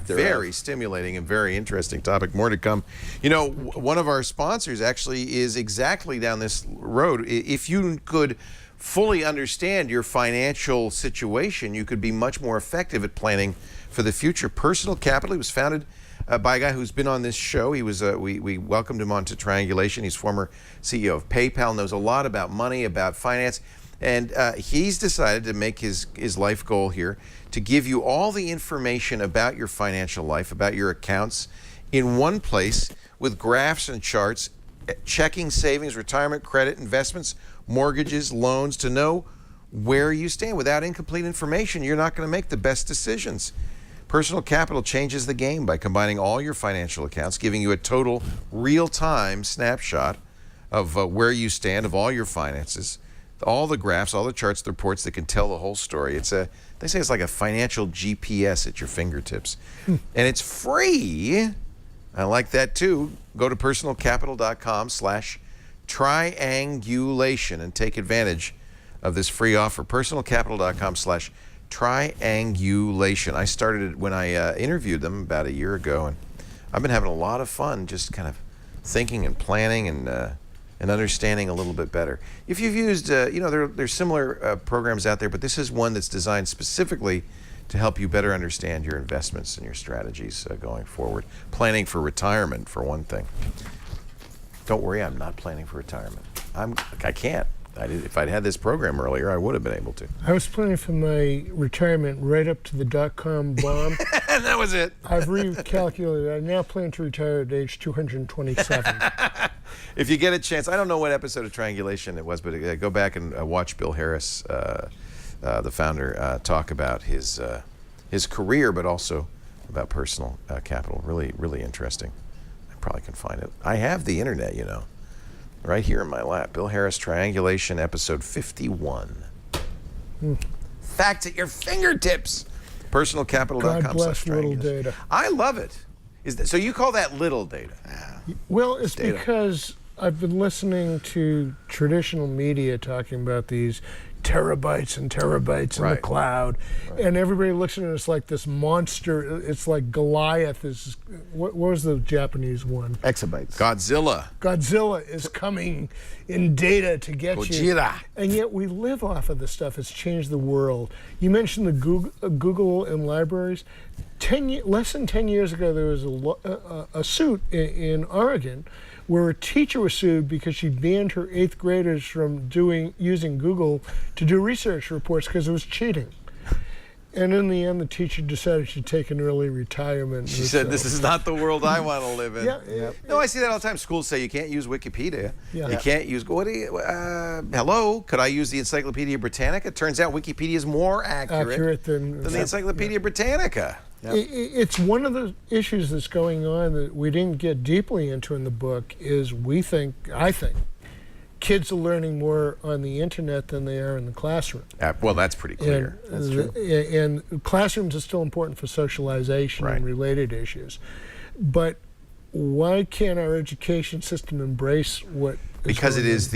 very stimulating and very interesting topic. More to come. You know, one of our sponsors actually is exactly down this road. If you could fully understand your financial situation, you could be much more effective at planning for the future. Personal Capital was founded by a guy who's been on this show. He was we welcomed him onto Triangulation. He's former CEO of PayPal, knows a lot about money, about finance. And he's decided to make his life goal here to give you all the information about your financial life, about your accounts in one place with graphs and charts, checking, savings, retirement, credit, investments, mortgages, loans, to know where you stand. Without incomplete information, you're not going to make the best decisions. Personal Capital changes the game by combining all your financial accounts, giving you a total real-time snapshot of where you stand, of all your finances, all the graphs, all the charts, the reports that can tell the whole story. They say it's like a financial GPS at your fingertips. And it's free. I like that too. Go to personalcapital.com/triangulation and take advantage of this free offer. personalcapital.com/triangulation. I started it when I interviewed them about a year ago, and I've been having a lot of fun just kind of thinking and planning and understanding a little bit better. If you've used, there's similar programs out there, but this is one that's designed specifically to help you better understand your investments and your strategies going forward. Planning for retirement, for one thing. Don't worry, I'm not planning for retirement. I can't. If I'd had this program earlier, I would have been able to. I was planning for my retirement right up to the .com bomb. And that was it. I've recalculated. I now plan to retire at age 227. If you get a chance, I don't know what episode of Triangulation it was, but go back and watch Bill Harris, the founder, talk about his career, but also about personal capital. Really, really interesting. I probably can find it. I have the internet, you know, right here in my lap. Bill Harris, Triangulation, episode 51. Facts at your fingertips. Personalcapital.com. God bless little data. I love it. So you call that little data? Well, it's data. Because I've been listening to traditional media talking about these terabytes and terabytes in the cloud, and everybody looks at it as like this monster. It's like Goliath is. What was the Japanese one? Exabytes. Godzilla is coming in data to get Gojira. you. And yet we live off of this stuff. It's changed the world. You mentioned the Google and libraries. Less than 10 years ago, there was a suit in Oregon where a teacher was sued because she banned her 8th graders from using Google to do research reports because it was cheating. And in the end, the teacher decided she'd take an early retirement. She said, "This is not the world I want to live in." Yeah. No, I see that all the time. Schools say you can't use Wikipedia. Yeah. You can't use. Hello, could I use the Encyclopedia Britannica? It turns out Wikipedia is more accurate than the Encyclopedia Britannica. Yep. It's one of the issues that's going on that we didn't get deeply into in the book. Is I think, kids are learning more on the internet than they are in the classroom. Well, that's pretty clear. That's true. And classrooms are still important for socialization and related issues. But why can't our education system embrace what? Because it is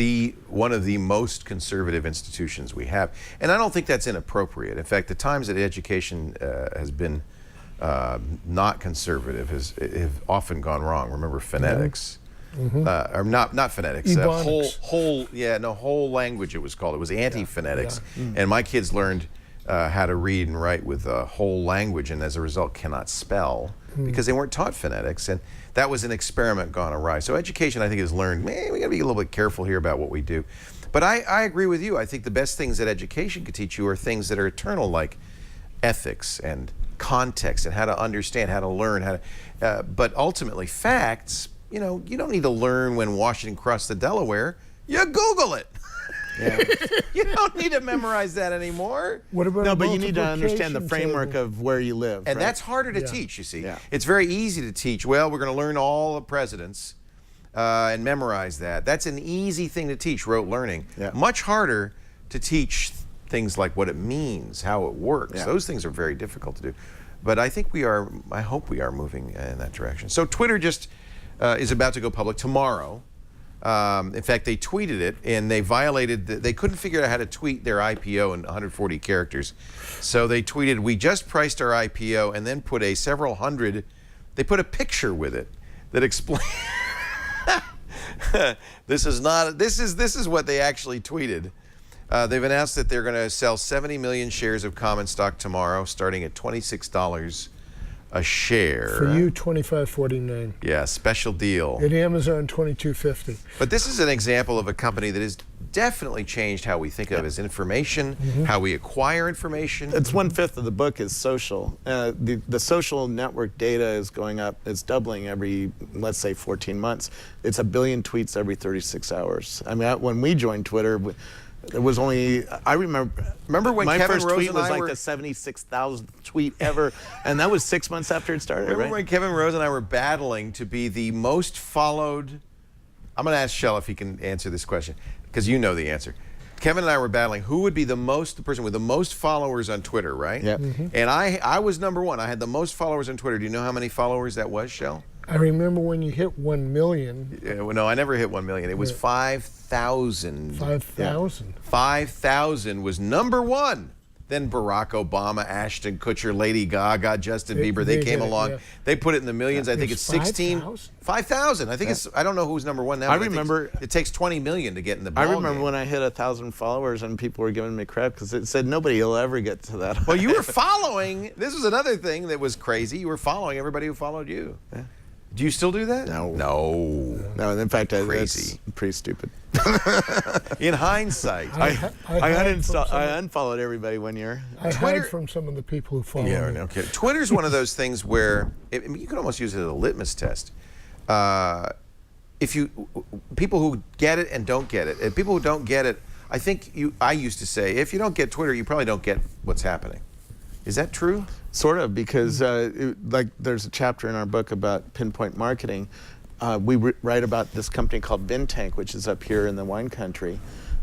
one of the most conservative institutions we have. And I don't think that's inappropriate. In fact, the times that education has been not conservative have often gone wrong. Remember phonetics. Or not phonetics. Whole language it was called. It was anti-phonetics. And my kids learned how to read and write with a whole language, and as a result cannot spell because they weren't taught phonetics, and that was an experiment gone awry. So education, I think, has learned, man, we got to be a little bit careful here about what we do. But I agree with you. I think the best things that education could teach you are things that are eternal, like ethics and context and how to understand, how to learn, how to. But ultimately, facts. You know, you don't need to learn when Washington crossed the Delaware. You Google it. Yeah. You don't need to memorize that anymore. What about No, but you need to understand the multiplication framework table? of where you live. And right? that's harder to Yeah. teach, you see. Yeah. It's very easy to teach. Well, we're going to learn all the presidents and memorize that. That's an easy thing to teach, rote learning. Yeah. Much harder to teach things like what it means, how it works. Yeah. Those things are very difficult to do. But I think we are, I hope we are moving in that direction. So Twitter just is about to go public tomorrow. In fact, they tweeted it, and they violated, they couldn't figure out how to tweet their IPO in 140 characters. So they tweeted, "We just priced our IPO," and then put a several hundred, they put a picture with it that explained, this is what they actually tweeted. They've announced that they're going to sell 70 million shares of common stock tomorrow, starting at $26 a share. For you, $25.49. Yeah, special deal. At Amazon, $22.50. But this is an example of a company that has definitely changed how we think of as information, how we acquire information. It's 1/5 of the book is social. The social network data is going up. It's doubling every, let's say, 14 months. It's 1 billion tweets every 36 hours. I mean, when we joined Twitter, it was only, I remember when my Kevin first Rose tweet and was I like were- the 76,000th tweet ever, and that was 6 months after it started, Remember right? when Kevin Rose and I were battling to be the most followed? I'm going to ask Shel if he can answer this question, because you know the answer. Kevin and I were battling who would be the person with the most followers on Twitter, right? Yep. And I was number one. I had the most followers on Twitter. Do you know how many followers that was, Shel? I remember when you hit 1 million, Yeah, well, no, I never hit 1 million. It was 5,000. 5,000. 5,000 was number one. Then Barack Obama, Ashton Kutcher, Lady Gaga, Justin Bieber, they they came did it, along. yeah. They put it in the millions. I think It's it's 16. 5,000? 5,000. I think it's, I don't know who's number one now. I but think remember- it takes 20 million to get in the I ball remember game. when I hit 1,000 followers and people were giving me crap because it said nobody will ever get to that. Well, you were following. This was another thing that was crazy. You were following everybody who followed you. Yeah. Do you still do that? No. No. No, in fact, Crazy. that's pretty stupid. In hindsight. I hide from I some- unfollowed everybody one year. I Twitter- hide from some of the people who follow Yeah, me. no kidding. Twitter's one of those things where you can almost use it as a litmus test. If you people who get it and don't get it, and people who don't get it, I used to say, if you don't get Twitter, you probably don't get what's happening. Is that true? Sort of, because like there's a chapter in our book about pinpoint marketing. We write about this company called Vintank, which is up here in the wine country.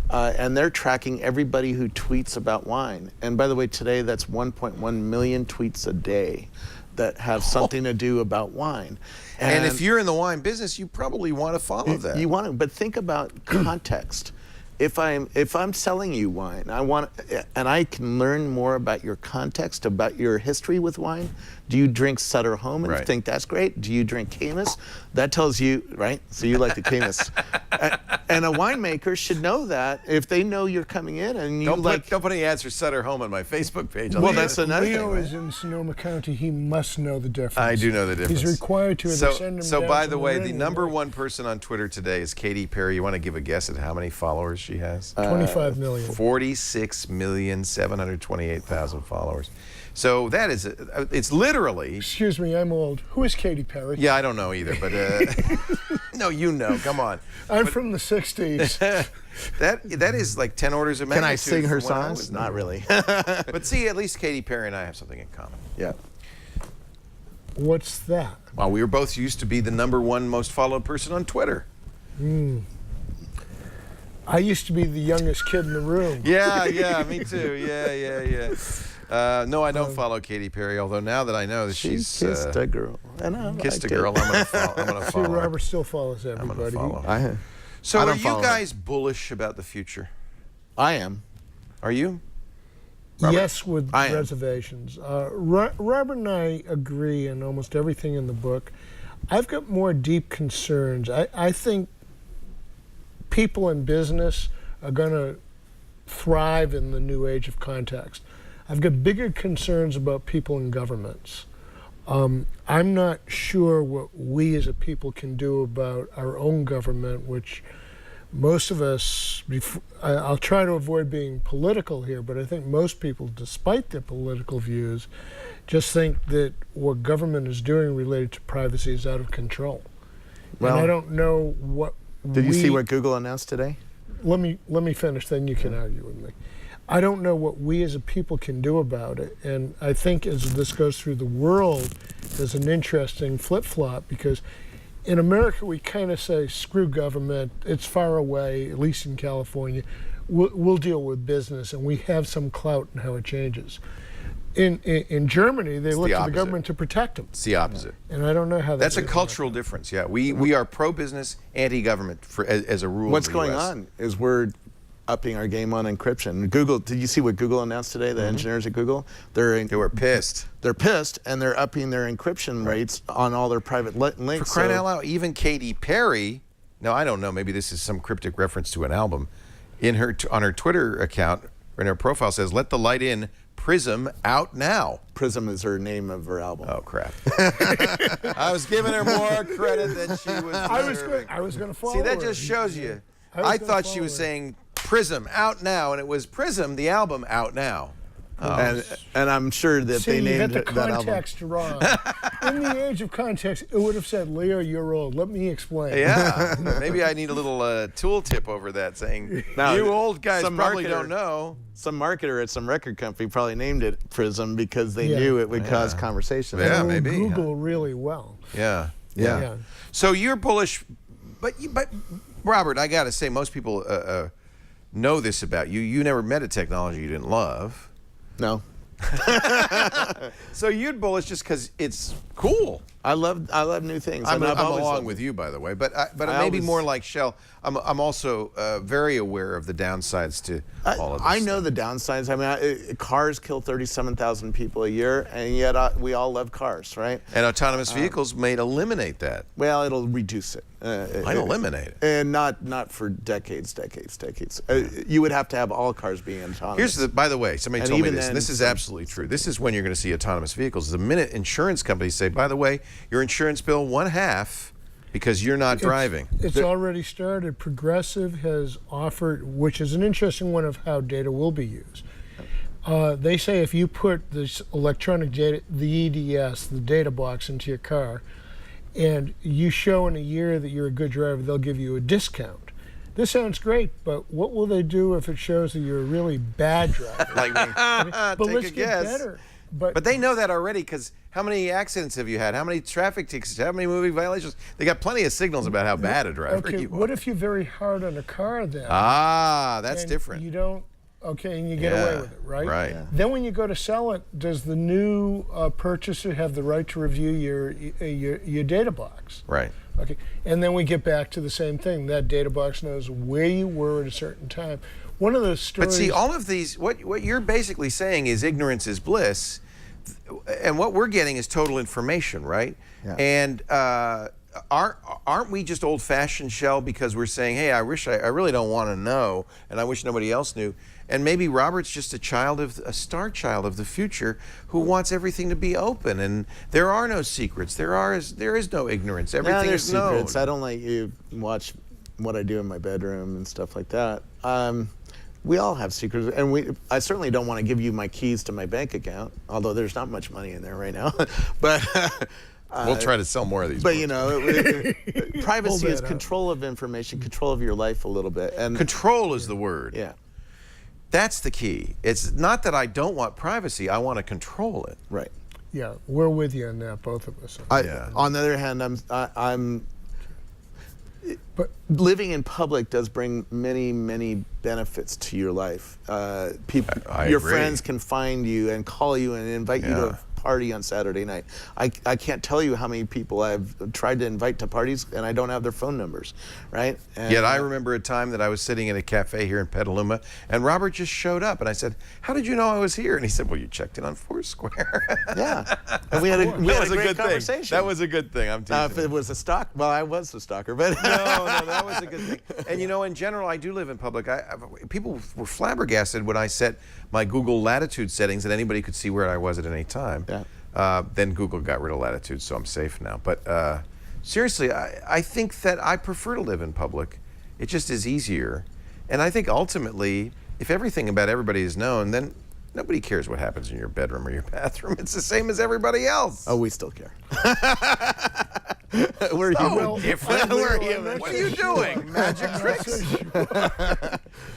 And they're tracking everybody who tweets about wine. And by the way, today that's 1.1 million tweets a day that have something to do about wine. And if you're in the wine business, you probably want to follow that. You want to, but think about context. If I'm selling you wine, and I can learn more about your context, about your history with wine. Do you drink Sutter Home and Right. think that's great? Do you drink Caymus? That tells you, right? So you like the Caymus. And a winemaker should know that if they know you're coming in and you don't like. put any ads for Sutter Home on my Facebook page. Well, that's another Leo thing. is in Sonoma County. He must know the difference. I do know the difference. He's required to either send him So down by to the way, the ring number or- one person on Twitter today is Katy Perry. You want to give a guess at how many followers she has? 25 million. 46,728,000 followers. So that is, it's literally. Excuse me, I'm old. Who is Katy Perry? Yeah, I don't know either, but no, you know. Come on. I'm from the 60s. That is like 10 orders of Can magnitude. I sing her from when I songs? was Not number really. one. But see, at least Katy Perry and I have something in common. Yeah. What's that? Well, we were both used to be the number one most followed person on Twitter. I used to be the youngest kid in the room. Yeah, me too. Yeah. No, I don't follow Katy Perry, although now that I know that She she's kissed a girl. And I kissed a liked it. girl, I'm gonna See, follow her. Robert still follows I'm gonna everybody. follow her. I So I are don't you follow her. guys bullish about the future? I am. Are you? Yes, with I am. reservations. Robert and I agree on almost everything in the book. I've got more deep concerns. I think people in business are going to thrive in the new age of context. I've got bigger concerns about people in governments. I'm not sure what we as a people can do about our own government, which most of us, I'll try to avoid being political here, but I think most people, despite their political views, just think that what government is doing related to privacy is out of control. Well, and I don't know what Did you see what Google announced today? Let me finish, then you can argue with me. I don't know what we as a people can do about it, and I think as this goes through the world, there's an interesting flip-flop, because in America we kind of say, screw government, it's far away, at least in California, we'll deal with business, and we have some clout in how it changes. In Germany, they look to the government to protect them. It's the opposite. And I don't know how that's a cultural difference. Yeah, we are pro-business, anti-government as a rule. What's in the going US. on is we're upping our game on encryption. Google, did you see what Google announced today? The engineers at Google, They were pissed. They're pissed, and they're upping their encryption rates on all their private links. For crying out loud, even Katy Perry. Now I don't know. Maybe this is some cryptic reference to an album. On her Twitter account, in her profile says, "Let the light in. Prism out now." Prism is her name of her album. Oh crap! I was giving her more credit than she was. I was going to follow See, that her. just shows you. I I thought she was saying Prism out now, and it was Prism, the album, out now. And I'm sure that See, they you named got the that album. context wrong. In the age of context, it would have said, Leo, you're old. Let me explain. Yeah, maybe I need a little tooltip over that, saying you old guys probably don't know. Some marketer at some record company probably named it Prism because they knew it would cause conversation. Yeah, Know maybe. Google really well. Yeah. Yeah. So you're bullish, but Robert, I got to say, most people know this about you. You never met a technology you didn't love. No. So you're bullish just because it's cool. I love new things. I'm I've always along loved with it. you, by the way, but maybe more like Shel. I'm also very aware of the downsides to all of this. I know the downsides. I mean, cars kill 37,000 people a year, and yet we all love cars, right? And autonomous vehicles may eliminate that. Well, it'll reduce it. Might eliminate it. And not for decades. You would have to have all cars being autonomous. By the way, somebody And told me even this, and then, this is absolutely true. This is when you're going to see autonomous vehicles. The minute insurance companies say, by the way, your insurance bill 1/2 because you're not driving. It's already started. Progressive has offered, which is an interesting one of how data will be used. They say if you put this electronic data, the EDS, the data box, into your car, and you show in a year that you're a good driver, they'll give you a discount. This sounds great, but what will they do if it shows that you're a really bad driver? Like me. But Take let's a get guess. better. But they know that already, because how many accidents have you had? How many traffic tickets? How many moving violations? They got plenty of signals about how bad a driver Okay, you are. what if you're very hard on a car then? Ah, that's and different. You don't, and you get away with it, right? Right. Yeah. Then when you go to sell it, does the new purchaser have the right to review your data box? Right. Okay, and then we get back to the same thing. That data box knows where you were at a certain time. One of the stories. But see, all of these, what you're basically saying is ignorance is bliss, and what we're getting is total information, right? Yeah. And aren't we just old-fashioned, Shel, because we're saying, hey, I really don't want to know, and I wish nobody else knew. And maybe Robert's just a star child of the future who wants everything to be open, and there are no secrets. There is no ignorance. Everything there's is known. secrets. I don't let you watch what I do in my bedroom and stuff like that. We all have secrets, and I certainly don't want to give you my keys to my bank account, although there's not much money in there right now. But we'll try to sell more of these. But books. you know, privacy is out. control of information, control of your life a little bit, and Control is the word. yeah, That's the key. It's not that I don't want privacy, I want to control it. right. Yeah, we're with you on that, both of us. On the other hand, but living in public does bring many benefits to your life. Your agree. friends can find you and call you and invite you to party on Saturday night. I can't tell you how many people I've tried to invite to parties and I don't have their phone numbers, right? And, Yet I remember a time that I was sitting in a cafe here in Petaluma, and Robert just showed up, and I said, "How did you know I was here?" And he said, "Well, you checked in on Foursquare." Yeah, and we had a great conversation. Thing. That was a good thing. I'm teasing. If it was a stalk, well, I was a stalker, but no, that was a good thing. And you know, in general, I do live in public. People were flabbergasted when I set my Google latitude settings that anybody could see where I was at any time. Yeah. Then Google got rid of latitude, so I'm safe now. But seriously, I think that I prefer to live in public. It just is easier. And I think ultimately, if everything about everybody is known, then nobody cares what happens in your bedroom or your bathroom. It's the same as everybody else. Oh, we still care. We're so different. We're human. What are you doing? Magic tricks?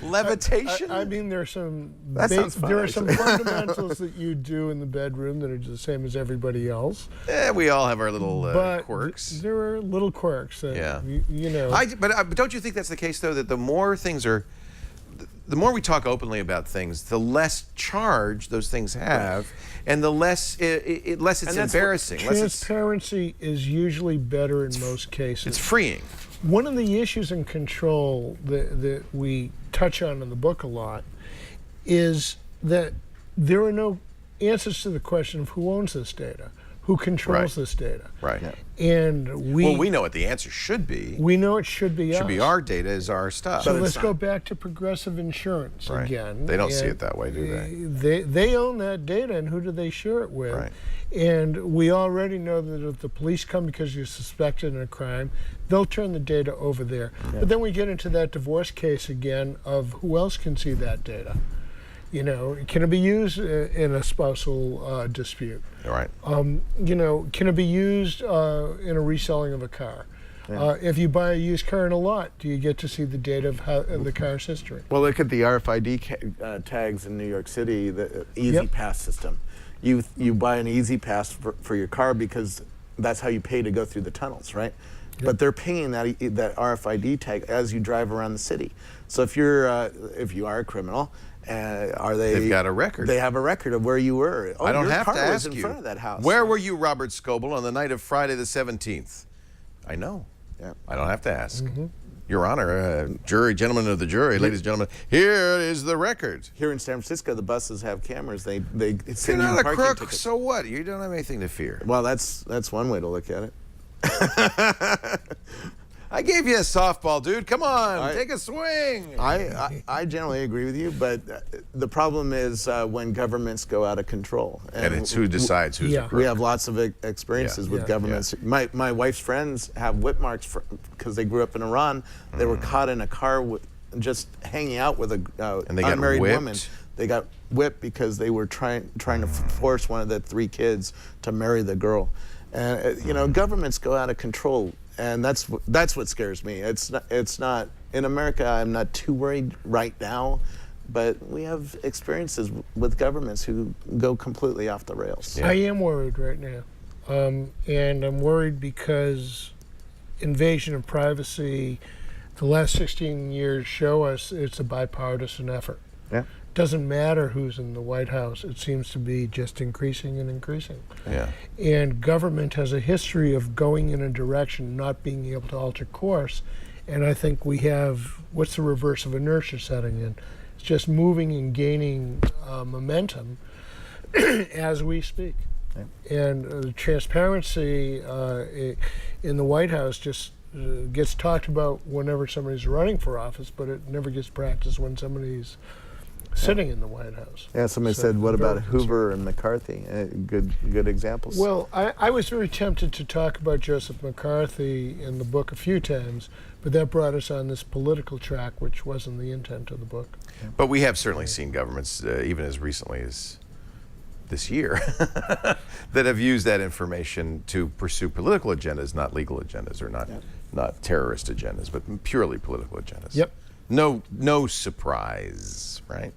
Levitation? I mean, there are some there are some fundamentals that you do in the bedroom that are the same as everybody else. Yeah, we all have our little But quirks. There are little quirks that, Yeah. you know. But don't you think that's the case, though, that the more things are, the more we talk openly about things, the less charge those things have, and the less less it's embarrassing. Transparency is usually better in most cases. It's freeing. One of the issues in control that we touch on in the book a lot is that there are no answers to the question of who owns this data, who controls this data. Right. Yeah. And we know what the answer should be. We know it should be us. Should be our data is our stuff. So let's go back to Progressive Insurance again. They don't see it that way, do they? They own that data, and who do they share it with? Right. And we already know that if the police come because you're suspected in a crime, they'll turn the data over there. Yeah. But then we get into that divorce case again of who else can see that data. You know, can it be used in a spousal dispute? Right. You know, can it be used in a reselling of a car? Yeah. If you buy a used car in a lot, do you get to see the data of how the car's history? Well, look at the RFID tags in New York City, the Easy Pass system. You buy an Easy Pass for your car because that's how you pay to go through the tunnels, right? Yep. But they're paying that RFID tag as you drive around the city. So if you are a criminal, they've got a record. They have a record of where you were. Oh, I don't your have car to was ask in you. front of that house. Where were you, Robert Scoble, on the night of Friday the 17th? I know. Yeah. I don't have to ask. Mm-hmm. Your Honor, gentlemen of the jury, ladies and gentlemen, here is the record. Here in San Francisco, the buses have cameras. They You're send you not a parking crook, tickets. so what? You don't have anything to fear. Well, that's one way to look at it. I gave you a softball, dude. Come on, take a swing. I generally agree with you, but the problem is when governments go out of control. And it's who decides who's a crook. We have lots of experiences with governments. Yeah. My wife's friends have whip marks because they grew up in Iran. They were caught in a car just hanging out with a unmarried woman. They got whipped because they were trying to force one of the 3 kids to marry the girl. And you know, governments go out of control. And that's what scares me. It's not in America. I'm not too worried right now, but we have experiences with governments who go completely off the rails. Yeah. I am worried right now, and I'm worried because invasion of privacy, the last 16 years show us it's a bipartisan effort. Yeah. Doesn't matter who's in the White House. It seems to be just increasing and increasing. Yeah. And government has a history of going in a direction, not being able to alter course. And I think we have, what's the reverse of inertia setting in? It's just moving and gaining momentum as we speak. Yeah. And transparency in the White House just gets talked about whenever somebody's running for office, but it never gets practiced when somebody's sitting in the White House. Yeah, somebody said, what about Hoover and McCarthy? Good examples. Well, I was very tempted to talk about Joseph McCarthy in the book a few times, but that brought us on this political track, which wasn't the intent of the book. Yeah. But we have certainly seen governments, even as recently as this year, that have used that information to pursue political agendas, not legal agendas, or not terrorist agendas, but purely political agendas. Yep. No surprise, right?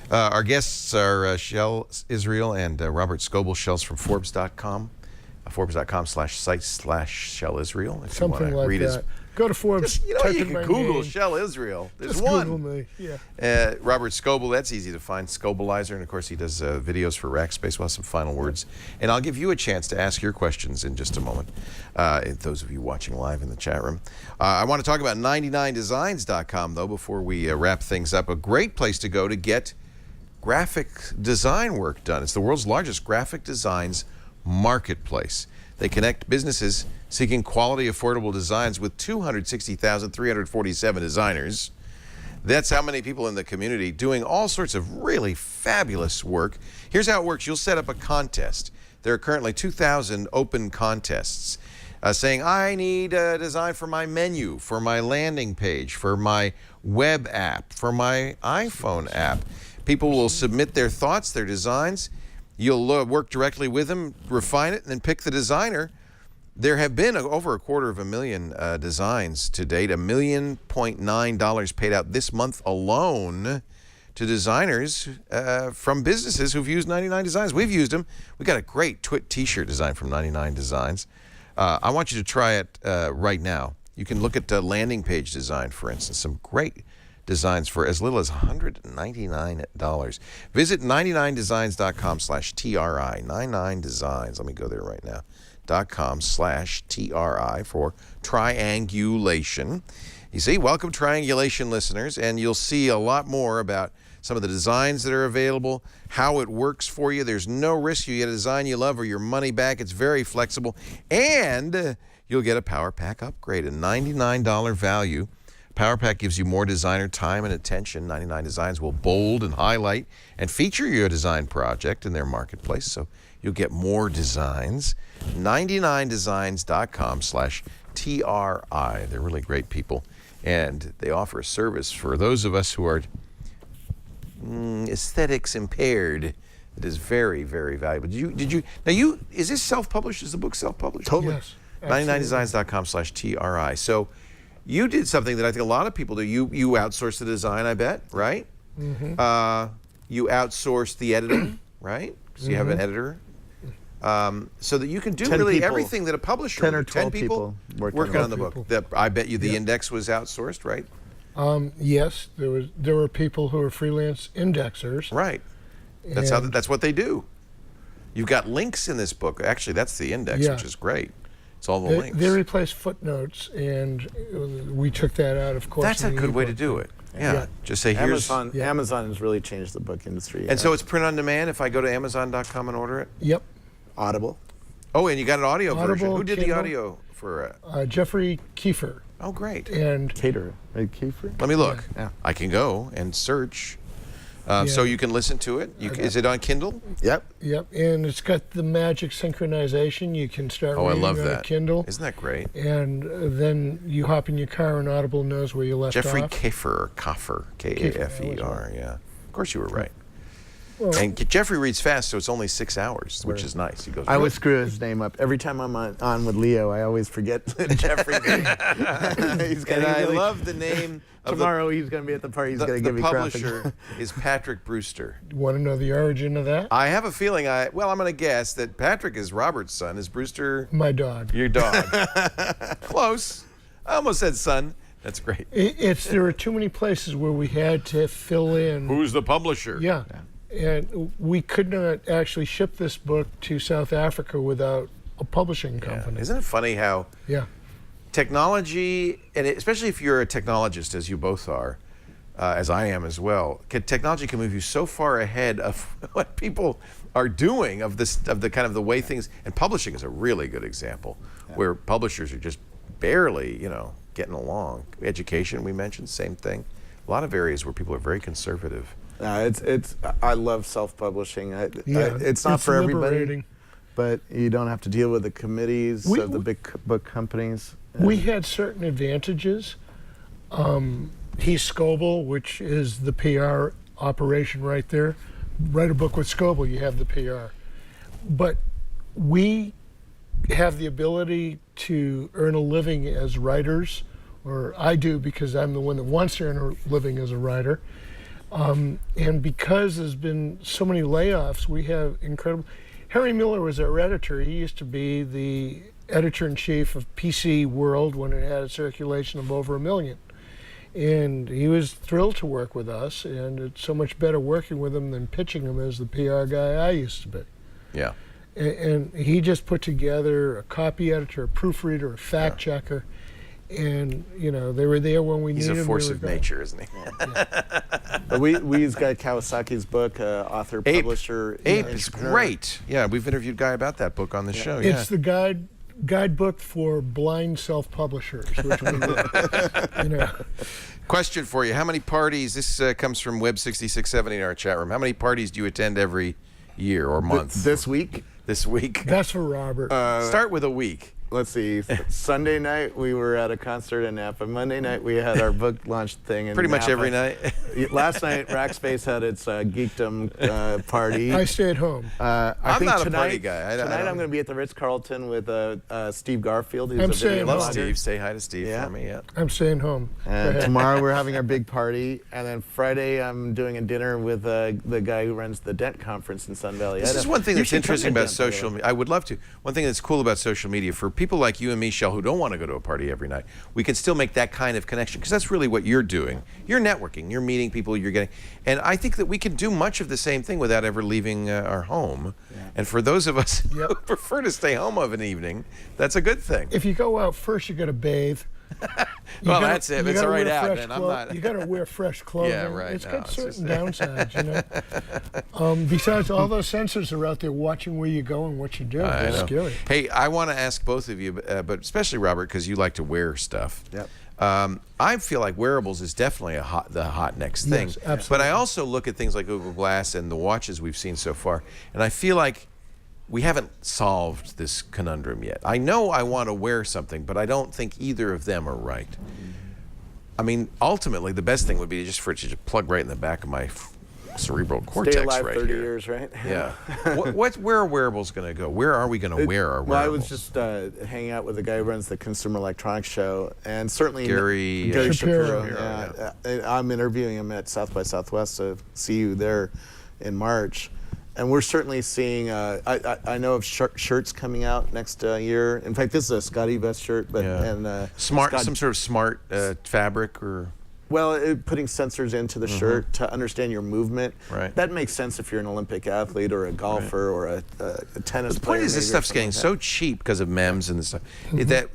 Our guests are Shel Israel and Robert Scoble. Shel's from Forbes.com, Forbes.com/site/Shel Israel. If Something you want to like read that. Go to Forbes. Just, you know, type you in can my Google name. Shel Israel. There's Just one. Google me. Yeah. Robert Scoble, that's easy to find. Scobleizer, and of course he does videos for Rackspace. We'll have some final words. And I'll give you a chance to ask your questions in just a moment. Those of you watching live in the chat room. I want to talk about 99designs.com, though, before we wrap things up. A great place to go to get graphic design work done. It's the world's largest graphic designs marketplace. They connect businesses seeking quality, affordable designs with 260,347 designers. That's how many people in the community doing all sorts of really fabulous work. Here's how it works. You'll set up a contest. There are currently 2,000 open contests saying, I need a design for my menu, for my landing page, for my web app, for my iPhone app. People will submit their thoughts, their designs. You'll work directly with them, refine it, and then pick the designer. There have been over 250,000 designs to date. $1.9 million paid out this month alone to designers from businesses who've used 99 Designs. We've used them. We got a great t-shirt design from 99 Designs. I want you to try it right now. You can look at landing page design, for instance. Some great designs for as little as $199. Visit 99designs.com/TRI. 99designs. Let me go there right now. .com/TRI for Triangulation. You see, welcome Triangulation listeners, and you'll see a lot more about some of the designs that are available, how it works for you. There's no risk. You get a design you love or your money back. It's very flexible, and you'll get a Power Pack upgrade, a $99 value. Power Pack gives you more designer time and attention. 99 Designs will bold and highlight and feature your design project in their marketplace, so you'll get more designs. 99designs.com/TRI. They're really great people, and they offer a service for those of us who are aesthetics impaired. It is very, very valuable. Is this self-published? Is the book self-published? Totally. Yes. 99designs.com/TRI. So you did something that I think a lot of people do. You outsource the design, I bet, right? Mm-hmm. You outsource the editing, right? Because you have an editor. So that you can do really people, everything that a publisher 10 or would. 12 people working on the book. I bet you the index was outsourced, right? Yes, there were people who were freelance indexers. Right. That's what they do. You've got links in this book. Actually, that's the index, which is great. It's all the links. They replaced footnotes, and we took that out, of course. That's a good way to do it. Yeah. Just say here's Amazon has really changed the book industry. And so it's print on demand if I go to Amazon.com and order it? Yep. Audible. Oh, and you got an audio version. Who did the Kindle. audio for Jeffrey Kiefer. Oh, great. And Caterer. Right, Kiefer? Let me look. Yeah. I can go and search. So you can listen to it. Is it on Kindle? Yep. Yep, and it's got the magic synchronization. You can start Oh, I reading love on that. a Kindle. Isn't that great? And then you hop in your car and Audible knows where you left Jeffrey off. Kiefer, K-A-F-E-R, yeah. Of course you were right. Well, And Jeffrey reads fast, so it's only 6 hours, which is nice. He goes. I always screw his name up. Every time I'm on with Leo, I always forget Jeffrey. And I love the name of tomorrow he's going to be at the party. He's going to give me the crap. publisher is Patrick Brewster. you want to know the origin of that? I have a feeling I'm going to guess that Patrick is Robert's son. Is Brewster My dog. your dog? Close. I almost said son. That's great. There were too many places where we had to fill in. Who's the publisher? Yeah. And we could not actually ship this book to South Africa without a publishing company. Isn't it funny how technology, and especially if you're a technologist, as you both are, as I am as well, technology can move you so far ahead of what people are doing, of the kind of the way things, and publishing is a really good example, where publishers are just barely, getting along. Education, we mentioned, same thing. A lot of areas where people are very conservative. I love self-publishing. It's not for liberating. everybody, but you don't have to deal with the committees of the big book companies. We had certain advantages. He's Scoble, which is the PR operation right there. Write a book with Scoble, you have the PR. But we have the ability to earn a living as writers, or I do because I'm the one that wants to earn a living as a writer. And because there's been so many layoffs, we have incredible. Harry Miller was our editor. He used to be the editor-in-chief of PC World when it had a circulation of over 1 million. And he was thrilled to work with us, and it's so much better working with him than pitching him as the PR guy I used to be. Yeah. And he just put together a copy editor, a proofreader, a fact checker, and you know they were there when we He's needed a them. force We of were gone. nature, isn't he? But we use Guy Kawasaki's book, author, Ape. publisher. Ape is entrepreneur. great. Yeah, we've interviewed Guy about that book on the show. Yeah. It's the guidebook for blind self-publishers, which we you know. Question for you: how many parties? This comes from Web6670 in our chat room. How many parties do you attend every year or month? This week, This week? That's for Robert. Start with a week. let's see. Sunday night we were at a concert in Napa. Monday night we had our book launch thing in Pretty much Napa. every night. Last night Rackspace had its geekdom party. I stayed home. I I'm think not a tonight, party guy. Tonight I'm don't- going to be at the Ritz-Carlton with Steve Garfield, who's I'm a video saying Love hello. blogger. Steve. Say hi to Steve Yeah. for me. Yeah. I'm staying home. Go And ahead. tomorrow we're having our big party, and then Friday I'm doing a dinner with the guy who runs the Dent conference in Sun Valley. This is one thing You that's should come interesting to about Dent, by the social way. media. I would love to. One thing that's cool about social media for people like you and me, Shel, who don't want to go to a party every night, we can still make that kind of connection because that's really what you're doing. You're networking. You're meeting people. You're getting, and I think that we can do much of the same thing without ever leaving our home. And for those of us who Yep. prefer to stay home of an evening, that's a good thing. If you go out first, you got to bathe. Well, that's it. It's gotta a right wear out, fresh man. I'm clothes. not. You got to wear fresh clothing. Yeah, right. It's No, got it's certain just- downsides, you know. Besides, all those sensors are out there watching where you go and what you do. I It's know. scary. Hey, I want to ask both of you, but especially Robert, because you like to wear stuff. Yep. I feel like wearables is definitely the hot next thing. Yes, absolutely. But I also look at things like Google Glass and the watches we've seen so far, and I feel like we haven't solved this conundrum yet. I know I want to wear something, but I don't think either of them are right. I mean, ultimately, the best thing would be just for it to just plug right in the back of my cerebral cortex Stay alive right 30 here. years, right? Yeah. Where are wearables going to go? Where are we going to wear our wearables? Well, I was just hanging out with the guy who runs the Consumer Electronics Show, and certainly Gary Shapiro. Yeah. I'm interviewing him at South by Southwest, so see you there in March. And we're certainly seeing. I know of shirts coming out next year. In fact, this is a Scotty vest shirt, but and smart, Scott- some sort of smart fabric or. Well, putting sensors into the shirt to understand your movement. Right. That makes sense if you're an Olympic athlete or a golfer or a tennis The player. point is, this maybe, or stuff's getting something so cheap because of MEMS and this stuff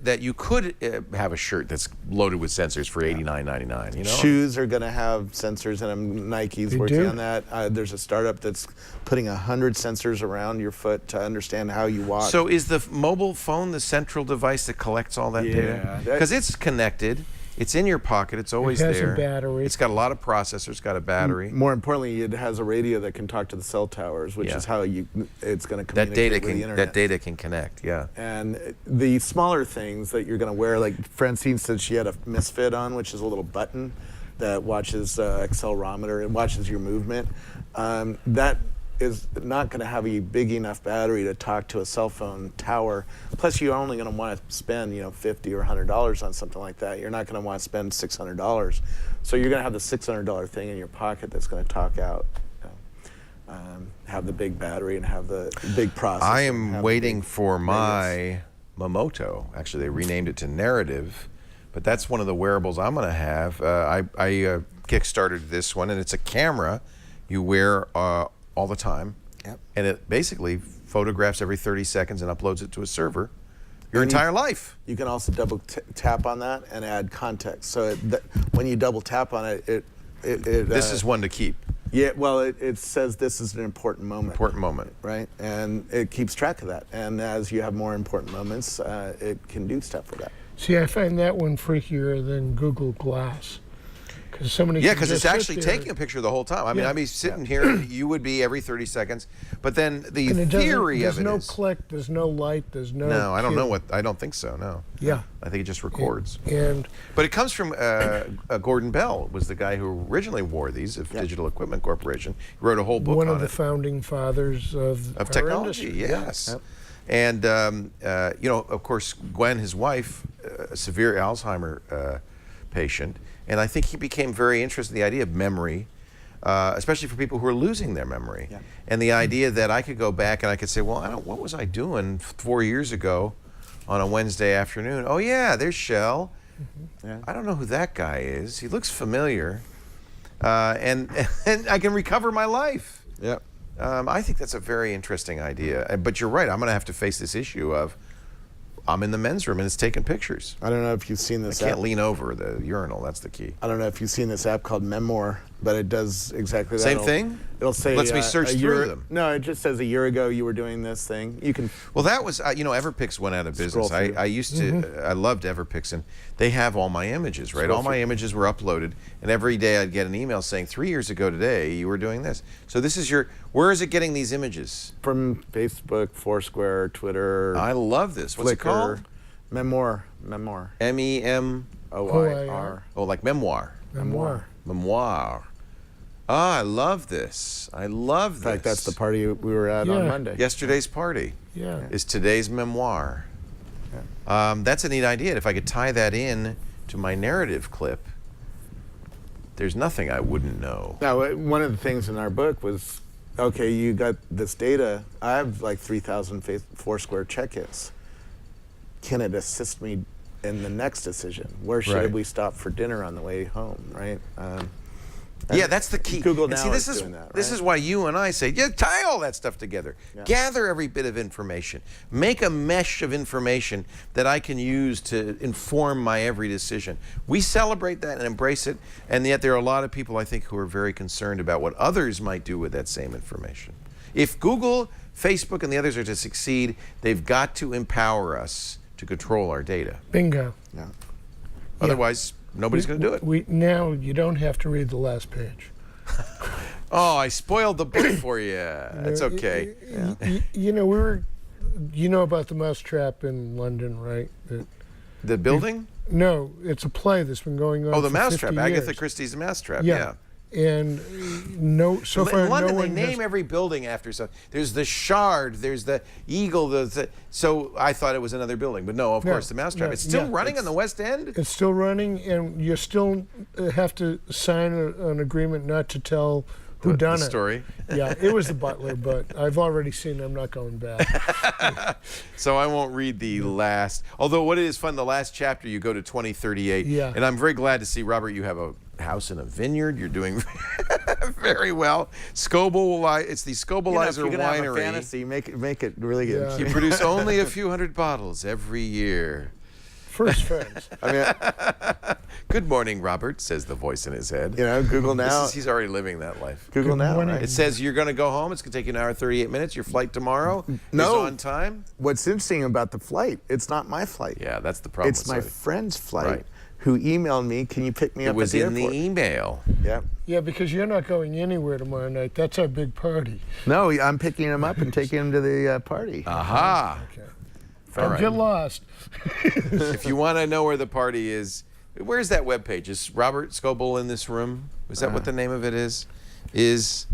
that you could have a shirt that's loaded with sensors for $89.99. You know, Shoes are going to have sensors in them. Nike's They working do. on that. There's a startup that's putting 100 sensors around your foot to understand how you walk. So is the mobile phone the central device that collects all that data? Yeah. Because it's connected. It's in your pocket. It's always has a there. battery. It's got a lot of processors. Got a battery. more importantly, it has a radio that can talk to the cell towers, which Yeah. is how it's going to That communicate data with the can internet. connect. Yeah. And the smaller things that you're going to wear, like Francine said she had a Misfit on, which is a little button that watches accelerometer. It watches your movement. That is not going to have a big enough battery to talk to a cell phone tower. Plus, you're only going to want to spend, $50 or $100 on something like that. You're not going to want to spend $600. So you're going to have the $600 thing in your pocket that's going to talk out. Have the big battery and have the big processor. I have am the waiting big for radios. my Momoto. Actually, they renamed it to Narrative, but that's one of the wearables I'm going to have. I kickstarted this one, and it's a camera you wear all the time, Yep. and it basically photographs every 30 seconds and uploads it to a server your And you- entire life. You can also double tap on that and add context. So when you double tap on it, This is one to keep. yeah. Well, it says this is an important moment. Important moment. Right, and it keeps track of that. And as you have more important moments, it can do stuff with that. See, I find that one freakier than Google Glass. Because somebody Yeah, can because it's just sit actually there taking a picture the whole time. I mean, Yeah. I'd be sitting here, you would be every 30 seconds, but then the and it doesn't- theory there's of it no is. click, there's no light, there's no. No, I don't cue. know I don't think so, no. Yeah. I think it just records. And But it comes from Gordon Bell, was the guy who originally wore these of Digital Equipment Corporation. He wrote a whole book one on of the it. founding fathers of our Technology, industry. yes. Yep. And, of course, Gwen, his wife, a severe Alzheimer patient, and I think he became very interested in the idea of memory, especially for people who are losing their memory. Yeah. And the idea that I could go back and I could say, well, what was I doing 4 years ago on a Wednesday afternoon. Oh yeah, there's Shel. Yeah. I don't know who that guy is. He looks familiar. And I can recover my life. Yep. I think that's a very interesting idea. But you're right. I'm going to have to face this issue of I'm in the men's room and it's taking pictures. I don't know if you've seen I this can't app. lean over the urinal. That's the key. I don't know if you've seen this app called Memoir, but it does exactly that. Same thing? It'll say Lets me search a through year, them. No, it just says a year ago you were doing this thing. You can. Well, that was, Everpix went out of business. Scroll through. I used to, I loved Everpix, and they have all my images, right? All my images were uploaded, and every day I'd get an email saying, 3 years ago today, you were doing this. So this is where is it getting these images? From Facebook, Foursquare, Twitter. I love this. What's it Flickr. called? Memoir. M-E-M-O-I-R. Oh, like memoir. Memoir. Memoir. Ah, I love this. I love this. In fact, that's the party we were at on Yeah. Monday. Yesterday's party Yeah. is today's memoir. That's a neat idea. If I could tie that in to my narrative clip, there's nothing I wouldn't know. Now, one of the things in our book was, okay, you got this data. I have like 3,000 Foursquare check-ins. Can it assist me in the next decision? Where should Right. we stop for dinner on the way home, right? Yeah, that's the key. Google And now see, this is is doing that, this right? is why you and I say, yeah, tie all that stuff together. Yeah. Gather every bit of information. Make a mesh of information that I can use to inform my every decision. We celebrate that and embrace it, and yet there are a lot of people, I think, who are very concerned about what others might do with that same information. If Google, Facebook, and the others are to succeed, they've got to empower us to control our data. Bingo. Yeah. Otherwise, nobody's going to do it. Now you don't have to read the last page. Oh, I spoiled the book for you. That's okay. You know about the mousetrap in London, right? The building? No, it's a play that's been going on. Oh, the for Mousetrap. 50 Agatha years. Christie's Mousetrap. Yeah. And so far, In London, no they one name has, every building after something. There's the Shard. There's the Eagle. So I thought it was another building, but no, of No, course, the Mousetrap. no, It's still yeah, running on the West End. It's still running, and you still have to sign an agreement not to tell who done the it. story. Yeah, it was the butler, but I've already seen. I'm not going back. So I won't read the last. Although what is fun, the last chapter you go to 2038. Yeah. And I'm very glad to see, Robert, you have a house in a vineyard. You're doing very well. It's the If Scobleizer you're gonna have a winery. fantasy, make it really good. Yeah. You produce only a few hundred bottles every year. First friends. I mean, Good morning, Robert, says the voice in his head. Google now. He's already living that life. Google Good now, morning. right? It says you're going to go home. It's going to take you an hour, 38 minutes. Your flight tomorrow No. is on time. What's interesting about the flight, it's not my flight. Yeah, that's the problem. It's with my Saudi. friend's flight Right. who emailed me, can you pick me It up was at the in airport? the email. Yep. Yeah, because you're not going anywhere tomorrow night. That's our big party. No, I'm picking him up and taking him to the party. Aha. Okay. All Don't right. get lost. If you want to know where the party is, where's that webpage? Is Robert Scoble in this room? Is that what the name of it is? Is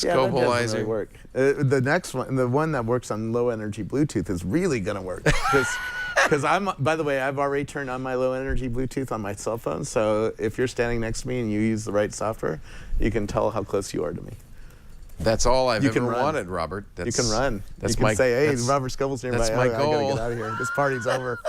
Yeah, that doesn't really Scobleizer? work. The next one, the one that works on low energy Bluetooth, is really going to work. Because by the way, I've already turned on my low energy Bluetooth on my cell phone. So if you're standing next to me and you use the right software, you can tell how close you are to me. That's all I've You can ever run. wanted, Robert. You can run. That's you can my say, hey, that's- Robert Scoble's nearby. that's my I gotta goal. get out of here. This party's over.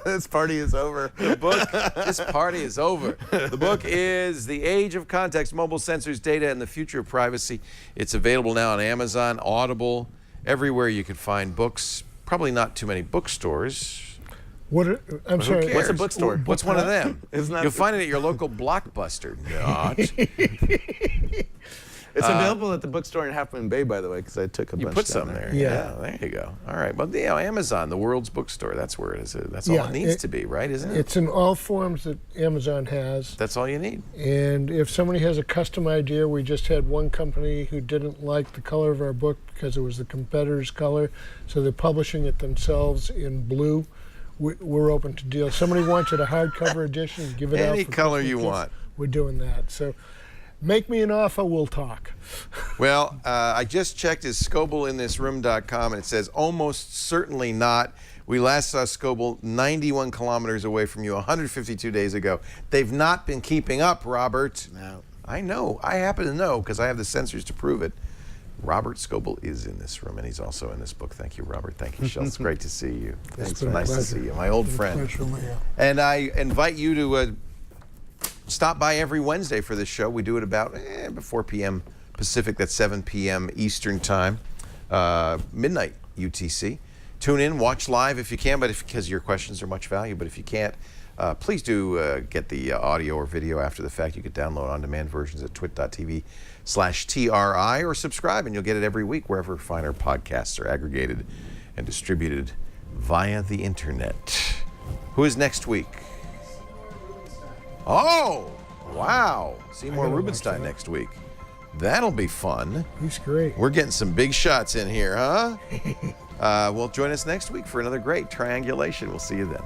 This party is over. The book, this party is over. The book is The Age of Context, Mobile Sensors, Data, and the Future of Privacy. It's available now on Amazon, Audible, everywhere you can find books. Probably not too many bookstores. I'm Who sorry. cares? What's a bookstore? What's one of them? Isn't that- You'll find it at your local Blockbuster. Not. It's available at the bookstore in Half Moon Bay, by the way, because I took a You bunch put down some there. Yeah. There you go. All right. Well, Amazon, the world's bookstore. That's where it is. That's all Yeah, it needs to be, right? Isn't it? It's in all forms that Amazon has. That's all you need. And if somebody has a custom idea, we just had one company who didn't like the color of our book because it was the competitor's color, so they're publishing it themselves in blue. We're open to deals. Somebody wanted a hardcover edition, give it out. Any for color Christmas you gifts. want. We're doing that. So make me an offer, we'll talk. Well, I just checked his Scobleinnithisroom.com, and it says almost certainly not. We last saw Scoble 91 kilometers away from you 152 days ago. They've not been keeping up, Robert. No. I know. I happen to know because I have the sensors to prove it. Robert Scoble is in this room, and he's also in this book. Thank you, Robert. Thank you, Shel. It's great to see you. It's been a Nice to pleasure. see you, my old It's been a friend. pleasure, Leo. And I invite you to stop by every Wednesday for this show. We do it about 4 p.m. Pacific. That's 7 p.m. Eastern Time, midnight UTC. Tune in, watch live if you can, because your questions are much value. But if you can't, please do get the audio or video after the fact. You can download on-demand versions at twit.tv/TRI or subscribe, and you'll get it every week wherever finer podcasts are aggregated and distributed via the internet. Who is next week? Oh, wow. Seymour Rubenstein next week. That'll be fun. He's great. We're getting some big shots in here, huh? Well, join us next week for another great Triangulation. We'll see you then.